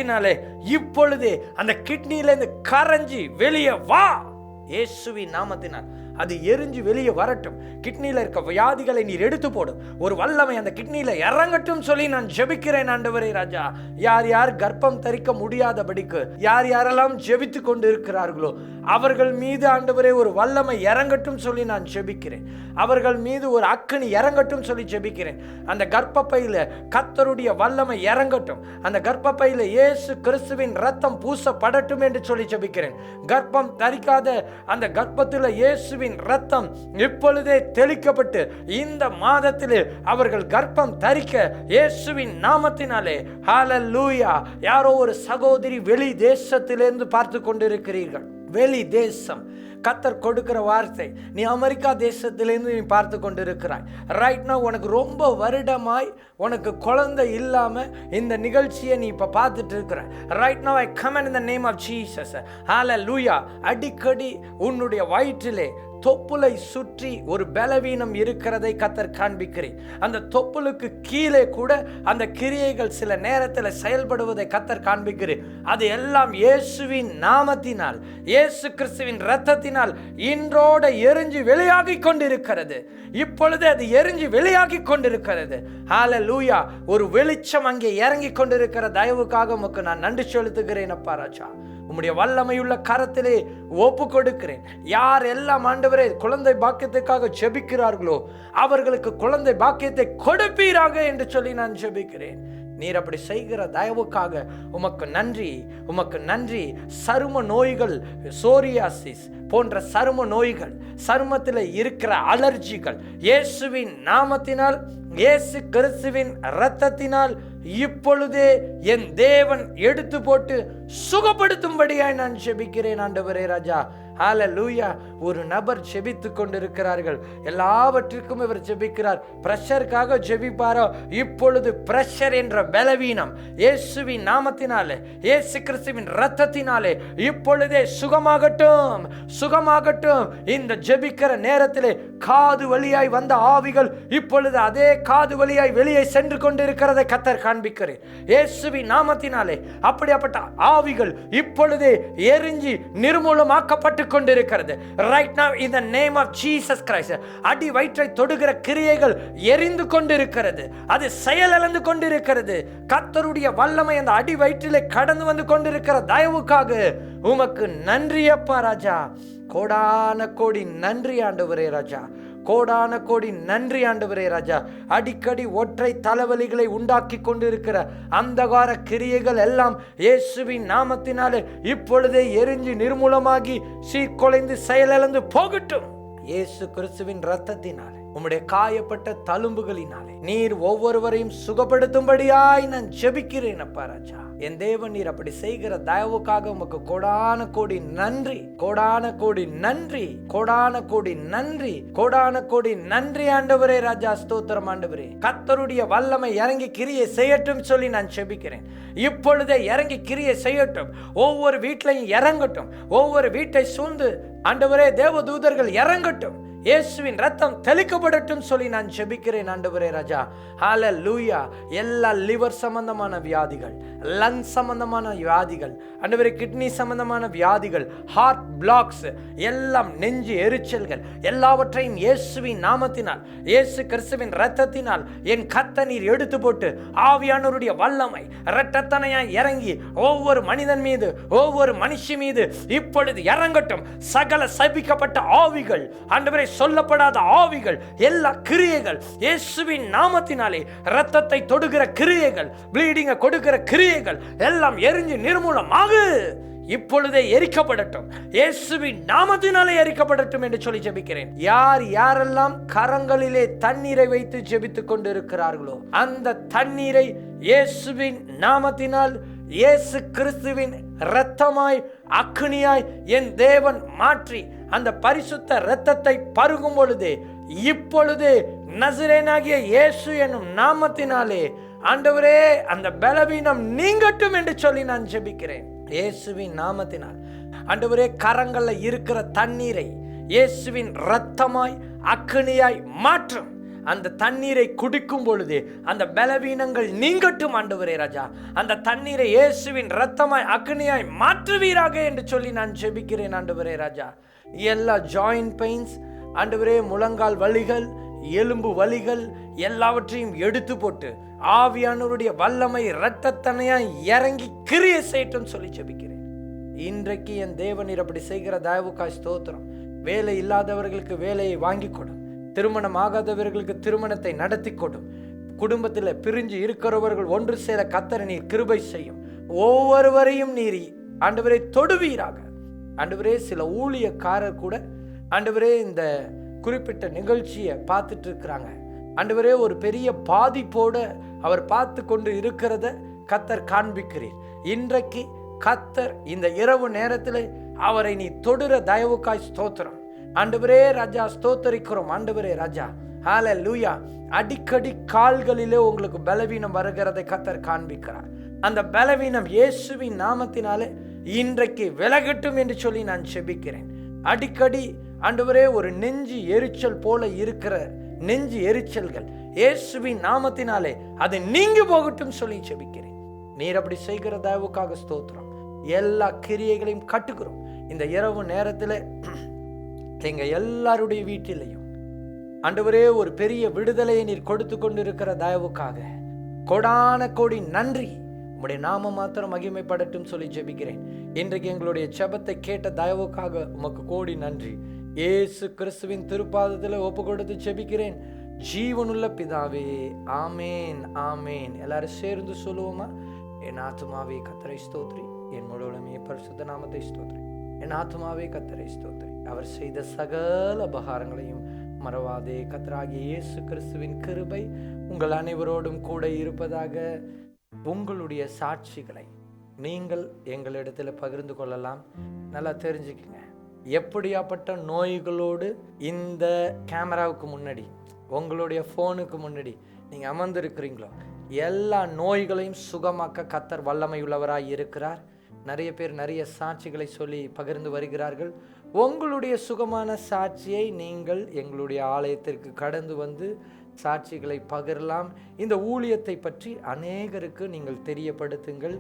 இப்பொழுதே அந்த கிட்னியில இருந்து கரைஞ்சி வெளியே வா. இயேசுவின் நாமத்தினால் அது எரிஞ்சு வெளியே வரட்டும். கிட்னியில இருக்க வியாதிகளை நீர் எடுத்து போடும். ஒரு வல்லமை அந்த கிட்னியில இறங்கட்டும் சொல்லி நான் ஜெபிக்கிறேன் ஆண்டவரே ராஜா. யார் யார் கர்ப்பம் தரிக்க முடியாதபடிக்கு யார் யாரெல்லாம் ஜெபித்து கொண்டு இருக்கிறார்களோ அவர்கள் மீது ஆண்டவரே ஒரு வல்லமை இறங்கட்டும் சொல்லி நான் ஜெபிக்கிறேன். அவர்கள் மீது ஒரு அக்கினி இறங்கட்டும் சொல்லி ஜெபிக்கிறேன். அந்த கர்ப்பப்பையில கர்த்தருடைய வல்லமை இறங்கட்டும். அந்த கர்ப்பப்பையில இயேசு கிறிஸ்துவின் ரத்தம் பூசப்படட்டும் என்று சொல்லி ஜெபிக்கிறேன். கர்ப்பம் தரிக்காத அந்த கர்ப்பத்தில் இயேசுவின் ரத்தம் இப்பொழுதே தெளிக்கப்பட்டு இந்த மாதத்திலே அவர்கள் கர்ப்பம் தரிக்க இயேசுவின் நாமத்தினாலே. ஹல்லேலூயா. யாரோ ஒரு சகோதரி வெளி தேசத்திலிருந்து பார்த்து கொண்டிருக்கிறீர்கள். வெளி தேசம் கர்த்தர் கொடுக்கிற வார்த்தை, நீ அமெரிக்கா தேசத்திலிருந்து நீ பார்த்து கொண்டிருக்கிறாய். ரைட் நவ் உனக்கு ரொம்ப வருடமாய் உனக்கு குழந்தை இல்லாம இந்த நிகழ்ச்சியை நீ இப்ப பார்த்துட்டு இருக்கிற. Right now I command in the name of Jesus. Hallelujah. அடிக்கடி உன்னுடைய வயிற்றிலே தொப்புளை சுற்றி ஒரு பலவீனம் இருக்கிறதை கர்த்தர் காண்பிக்கிறேன். அந்த தொப்புளுக்கு கீழே கூட அந்த கிரியைகள் சில நேரத்தில் செயல்படுவதை கர்த்தர் காண்பிக்கிறேன். அது எல்லாம் இயேசுவின் நாமத்தினால், இயேசு கிறிஸ்துவின் இரத்தத்தினால் இன்றோட எரிஞ்சு வெளியாகி கொண்டிருக்கிறது. இப்பொழுது அது எரிஞ்சு வெளியாகி கொண்டிருக்கிறது. ஹல்லேலூயா. ஒரு வெளிச்சம் அங்கே இறங்கி கொண்டிருக்கிற தயவுக்காக உமக்கு நான் நன்றி செலுத்துகிறேன் அப்பா ராஜா. உம்முடைய வல்லமையுள்ள கரத்திலே ஒப்பு கொடுக்கிறேன். யார் எல்லாம் ஆண்டவரே குழந்தை பாக்கியத்துக்காக ஜெபிக்கிறார்களோ அவர்களுக்கு குழந்தை பாக்கியத்தை கொடுப்பீராக என்று சொல்லி நான் ஜெபிக்கிறேன். நீர் அப்படி செய்கிற தயவுக்காக உமக்கு நன்றி, உமக்கு நன்றி. சரும நோய்கள், சோரியாசிஸ் போன்ற சரும நோய்கள், சருமத்தில் இருக்கிற அலர்ஜிகள் இயேசுவின் நாமத்தினால், இயேசு கிறிஸ்துவின் இரத்தத்தினால் இப்பொழுதே என் தேவன் எடுத்து போட்டு சுகப்படுத்தும்படியாய் நான் ஜெபிக்கிறேன் ஆண்டவரே ராஜா. ஹல்லேலூயா. ஒரு நபர் ஜெபித்து கொண்டிருக்கிறார்கள். எல்லாவற்றிற்கும் இவர் ஜெபிக்கிறார். பிரஷருக்காக ஜெபிப்பாரோ இப்பொழுது பிரஷர் என்ற பலவீனம் இயேசுவின் நாமத்தினாலே, இயேசு கிறிஸ்துவின் இரத்தத்தினாலே இப்பொழுதே சுகமாகட்டும், சுகமாகட்டும். இந்த ஜெபிக்கிற நேரத்திலே காது வழியாய் வந்த ஆவிகள் இப்பொழுது அதே காது வழியாய் வெளியே சென்று கொண்டிருக்கிறதை கர்த்தர் காண்பிக்கிறேன். இயேசுவின் நாமத்தினாலே அப்படிப்பட்ட ஆவிகள் இப்பொழுதே எரிஞ்சி நிர்மூலமாக்கப்பட்டு கொண்டிருக்கிறது. Right now in the name of Jesus Christ. அடி வயிற்றை தொடுகிற கிரியைகள் எரிந்து கொண்டிருக்கிறது. அது செயலிழந்து கொண்டிருக்கிறது. கர்த்தருடைய வல்லமை அந்த அடி வயிற்றிலே கடந்து வந்து கொண்டிருக்கிற தயவுக்காக உமக்கு நன்றி அப்பா ராஜா. கோடான கோடி நன்றி ஆண்டவரே ராஜா. கோடான கோடி நன்றி ஆண்டவரே ராஜா. அடிக்கடி ஒற்றை தலைவலிகளை உண்டாக்கி கொண்டிருக்கிற அந்தகார கிரியைகள் எல்லாம் இயேசுவின் நாமத்தினாலே இப்பொழுதே எரிஞ்சு நிர்மூலமாகி சீர்குலைந்து செயலிழந்து போகட்டும். இயேசு கிறிஸ்துவின் இரத்தத்தினாலே, உம்முடைய காயப்பட்ட தழும்புகளினாலே நீர் ஒவ்வொருவரையும் சுகப்படுத்தும்படியாய் நான் ஜெபிக்கிறேன் அப்பா ராஜா. என் தேவன், நீர் அப்படி செய்கிற தயவுக்காக உமக்கு கோடான கோடி நன்றி, கோடான கோடி நன்றி, கோடான கோடி நன்றி, கோடான கோடி நன்றி ஆண்டவரே ராஜா. ஸ்தோத்திரம் ஆண்டவரே. கர்த்தருடைய வல்லமை இறங்கி கிரியை செய்யட்டும் சொல்லி நான் ஜெபிக்கிறேன். இப்பொழுதே இறங்கி கிரியை செய்யட்டும். ஒவ்வொரு வீட்லையும் இறங்கட்டும். ஒவ்வொரு வீட்டை சூழ்ந்து ஆண்டவரே தேவதூதர்கள் இறங்கட்டும். இயேசுவின் ரத்தம் தெளிக்கப்படட்டும் சொல்லி நான் ஜெபிக்கிறேன் ஆண்டவரே ராஜா. ஹல்லேலூயா. எல்லா லிவர் சம்பந்தமான வியாதிகள், லங் சம்பந்தமான வியாதிகள், ஆண்டவரே கிட்னி சம்பந்தமான வியாதிகள், ஹார்ட் பிளாக்ஸ், எல்லாம் நெஞ்சு எரிச்சல்கள் எல்லாவற்றையும் இயேசுவின் நாமத்தினால், இயேசு கிறிஸ்துவின் இரத்தத்தினால் என் கர்த்தர் எடுத்து போட்டு ஆவியானவருடைய வல்லமை இரட்டத்தனையாய் இறங்கி ஒவ்வொரு மனிதன் மீது, ஒவ்வொரு மனுஷி மீது இப்பொழுது இறங்கட்டும். சகல சபிக்கப்பட்ட ஆவிகள், ஆண்டவரே சொல்லப்படாத ஆவிகள், எல்லா கிரியைகள் இயேசுவின் நாமத்தினாலே இரத்தத்தை தொடுகிற கிரியைகள், ப்ளீடிங்கை கொடுக்கிற கிரியைகள் எல்லாம் எரிஞ்சு நிர்மூலமாக இப்பொழுதே எரிக்கப்படட்டும். இயேசுவின் நாமத்தினாலே எரிக்கப்படட்டும் என்று சொல்லி ஜெபிக்கிறேன். யார் யாரெல்லாம் கரங்களிலே தண்ணீரை வைத்து ஜெபித்துக் கொண்டு இருக்கிறார்களோ அந்த தண்ணீரை இயேசுவின் நாமத்தினால், இயேசு கிறிஸ்துவின் இரத்தமாய் அக்னியாய் என் தேவன் மாற்றி அந்த பரிசுத்த இரத்தத்தை பருகும் பொழுதே இப்பொழுதே நசரேயனாகிய இயேசு என்னும் நாமத்தினாலே ஆண்டவரே அந்த பலவீனம் நீங்கட்டும் என்று சொல்லி நான் ஜெபிக்கிறேன். இயேசுவின் நாமத்தினால் ஆண்டவரே கரங்கள்ல இருக்கிற தண்ணீரை இயேசுவின் இரத்தமாய் அக்னியாய் மாற்றும். அந்த தண்ணீரை குடிக்கும் பொழுது அந்த பலவீனங்கள் நீங்கட்டும் ஆண்டவரே ராஜா. அந்த தண்ணீரை இயேசுவின் இரத்தமாய் அக்னியாய் மாற்றுவீராக என்று சொல்லி நான் ஜெபிக்கிறேன் ஆண்டவரே ராஜா. எல்லா ஜாயிண்ட் பெயின்ஸ், ஆண்டவரே முழங்கால் வலிகள், எலும்பு வலிகள் எல்லாவற்றையும் எடுத்து போட்டு ஆவியானவருடைய வல்லமை இரட்டத்தனையாய் இறங்கி கிரியை செய்யட்டும் சொல்லி ஜெபிக்கிறேன். இன்றைக்கு என் தேவனீர் அப்படி செய்கிற தயவுக்காய் ஸ்தோத்திரம். வேலை இல்லாதவர்களுக்கு வேலையை வாங்கி கொடும். திருமணம் ஆகாதவர்களுக்கு திருமணத்தை நடத்தி கொடும். குடும்பத்தில் பிரிஞ்சு இருக்கிறவர்கள் ஒன்று சேர கர்த்தர் நீர் கிருபை செய்யும். ஒவ்வொருவரையும் நீர் ஆண்டவரே தொடுவீராக. ஆண்டவரே சில ஊழியக்காரர் கூட ஆண்டவரே இந்த குறிப்பிட்ட நிகழ்ச்சியை பார்த்துட்டு இருக்கிறாங்க. ஆண்டவரே ஒரு பெரிய பாதிப்போட அவர் பார்த்து கொண்டு இருக்கிறத கர்த்தர் காண்பிக்கிறீர். இன்றைக்கு கர்த்தர் இந்த இரவு நேரத்தில் அவரை நீ தொடுற தயவுக்காய் ஸ்தோத்திரம். ஆண்டவரே ராஜா ஸ்தோத்தரிக்கிறோம். ஆண்டவரே ராஜா ஹல்லேலூயா. அடிக்கடி கால்களிலே உங்களுக்கு பலவீனம் வருகிறதை கர்த்தர் காண்பிக்கிறார். அந்த பலவீனம் இயேசுவின் நாமத்தினாலே இன்றைக்கு விலகட்டும் என்று சொல்லி நான் ஜெபிக்கிறேன். அடிக்கடி ஆண்டவரே ஒரு நெஞ்சு எரிச்சல் போல இருக்கிற நெஞ்சு எரிச்சல்கள் இயேசுவின் நாமத்தினாலே அது நீங்கி போகட்டும் சொல்லி ஜெபிக்கிறேன். நீர் அப்படி செய்கிற தயவுக்காக ஸ்தோத்திரம். எல்லா கிரியைகளையும் கட்டுகிறோம். இந்த இரவு நேரத்தில் எங்க எல்லாருடைய வீட்டிலையும் ஆண்டவரே ஒரு பெரிய விடுதலையை நீர் கொடுத்து கொண்டிருக்கிற தயவுக்காக கொடான கோடி நன்றி. உம்முடைய நாம மாத்திரம் மகிமைப்படட்டும் சொல்லி ஜெபிக்கிறேன். இன்றைக்கு எங்களுடைய ஜெபத்தை கேட்ட தயவுக்காக உமக்கு கோடி நன்றி. இயேசு கிறிஸ்துவின் திருப்பாதத்தில் ஒப்பு கொடுத்து ஜெபிக்கிறேன் ஜீவனுள்ள பிதாவே, ஆமேன் ஆமேன். எல்லாரும் சேர்ந்து சொல்லுவோமா? என் ஆத்துமாவே கர்த்தரை ஸ்தோத்ரி, என் முழுவதுமே பரிசுத்த நாமத்தை ஸ்தோத்ரி. என் ஆத்துமாவே கர்த்தரை ஸ்தோத்ரி, அவர் செய்த சகல உபகாரங்களையும் மறவாதே. கர்த்தராகிய இயேசு கிறிஸ்துவின் கிருபை உங்கள் அனைவரோடும் கூட இருப்பதாக. உங்களுடைய சாட்சிகளை நீங்கள் எங்களிடத்தில் பகிர்ந்து கொள்ளலாம். நல்லா தெரிஞ்சுக்குங்க, எப்படியாப்பட்ட நோய்களோடு இந்த கேமராவுக்கு முன்னாடி, உங்களுடைய ஃபோனுக்கு முன்னாடி நீங்கள் அமர்ந்திருக்கிறீங்களோ எல்லா நோய்களையும் சுகமாக்க கர்த்தர் வல்லமை உள்ளவராய் இருக்கிறார். நிறைய பேர் நிறைய சாட்சிகளை சொல்லி பகிர்ந்து வருகிறார்கள். உங்களுடைய சுகமான சாட்சியை நீங்கள் எங்களுடைய ஆலயத்திற்கு கடந்து வந்து சாட்சிகளை பகிரலாம். இந்த ஊழியத்தை பற்றி அநேகருக்கு நீங்கள் தெரியப்படுத்துங்கள்.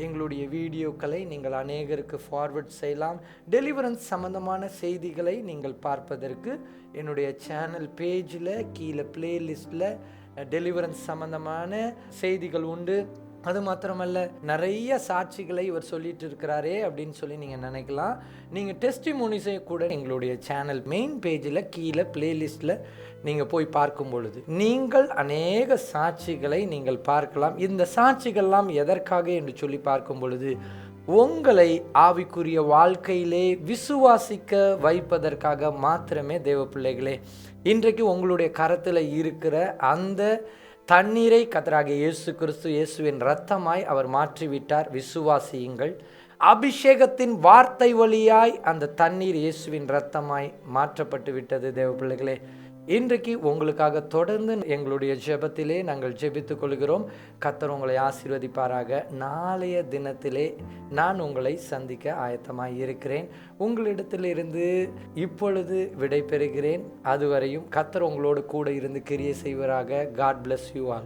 எங்களுடைய வீடியோக்களை நீங்கள் அநேகருக்கு ஃபார்வர்ட் செய்யலாம். டெலிவரன்ஸ் சம்பந்தமான செய்திகளை நீங்கள் பார்ப்பதற்கு என்னுடைய சேனல் பேஜில் கீழே பிளேலிஸ்டில் டெலிவரன்ஸ் சம்பந்தமான செய்திகள் உண்டு. அது மாத்திரமல்ல, நிறைய சாட்சிகளை இவர் சொல்லிட்டு இருக்கிறாரே அப்படின்னு சொல்லி நீங்கள் நினைக்கலாம். நீங்கள் டெஸ்டிமோனிஸை கூட எங்களுடைய சேனல் மெயின் பேஜில் கீழே பிளேலிஸ்டில் நீங்கள் போய் பார்க்கும் பொழுது நீங்கள் அநேக சாட்சிகளை நீங்கள் பார்க்கலாம். இந்த சாட்சிகள்லாம் எதற்காக என்று சொல்லி பார்க்கும் பொழுது உங்களை ஆவிக்குரிய வாழ்க்கையிலே விசுவாசிக்க வைப்பதற்காக மாத்திரமே. தேவ பிள்ளைகளே, இன்றைக்கு உங்களுடைய கரத்தில் இருக்கிற அந்த தண்ணீரை கர்த்தராகிய இயேசு கிறிஸ்து இயேசுவின் இரத்தமாய் அவர் மாற்றிவிட்டார். விசுவாசியுங்கள். அபிஷேகத்தின் வார்த்தை வழியாய் அந்த தண்ணீர் இயேசுவின் இரத்தமாய் மாற்றப்பட்டு விட்டது. தேவ பிள்ளைகளே, இன்றைக்கு உங்களுக்காக தொடர்ந்து எங்களுடைய ஜெபத்திலே நாங்கள் ஜெபித்துக் கொள்கிறோம். கர்த்தர் உங்களை ஆசீர்வதிப்பாராக. நாளைய தினத்திலே நான் உங்களை சந்திக்க ஆயத்தமாய் இருக்கிறேன். உங்களிடத்திலிருந்து இப்பொழுது விடை பெறுகிறேன். அதுவரையும் கர்த்தர் உங்களோடு கூட இருந்து கிரியை செய்வராக. God bless you all.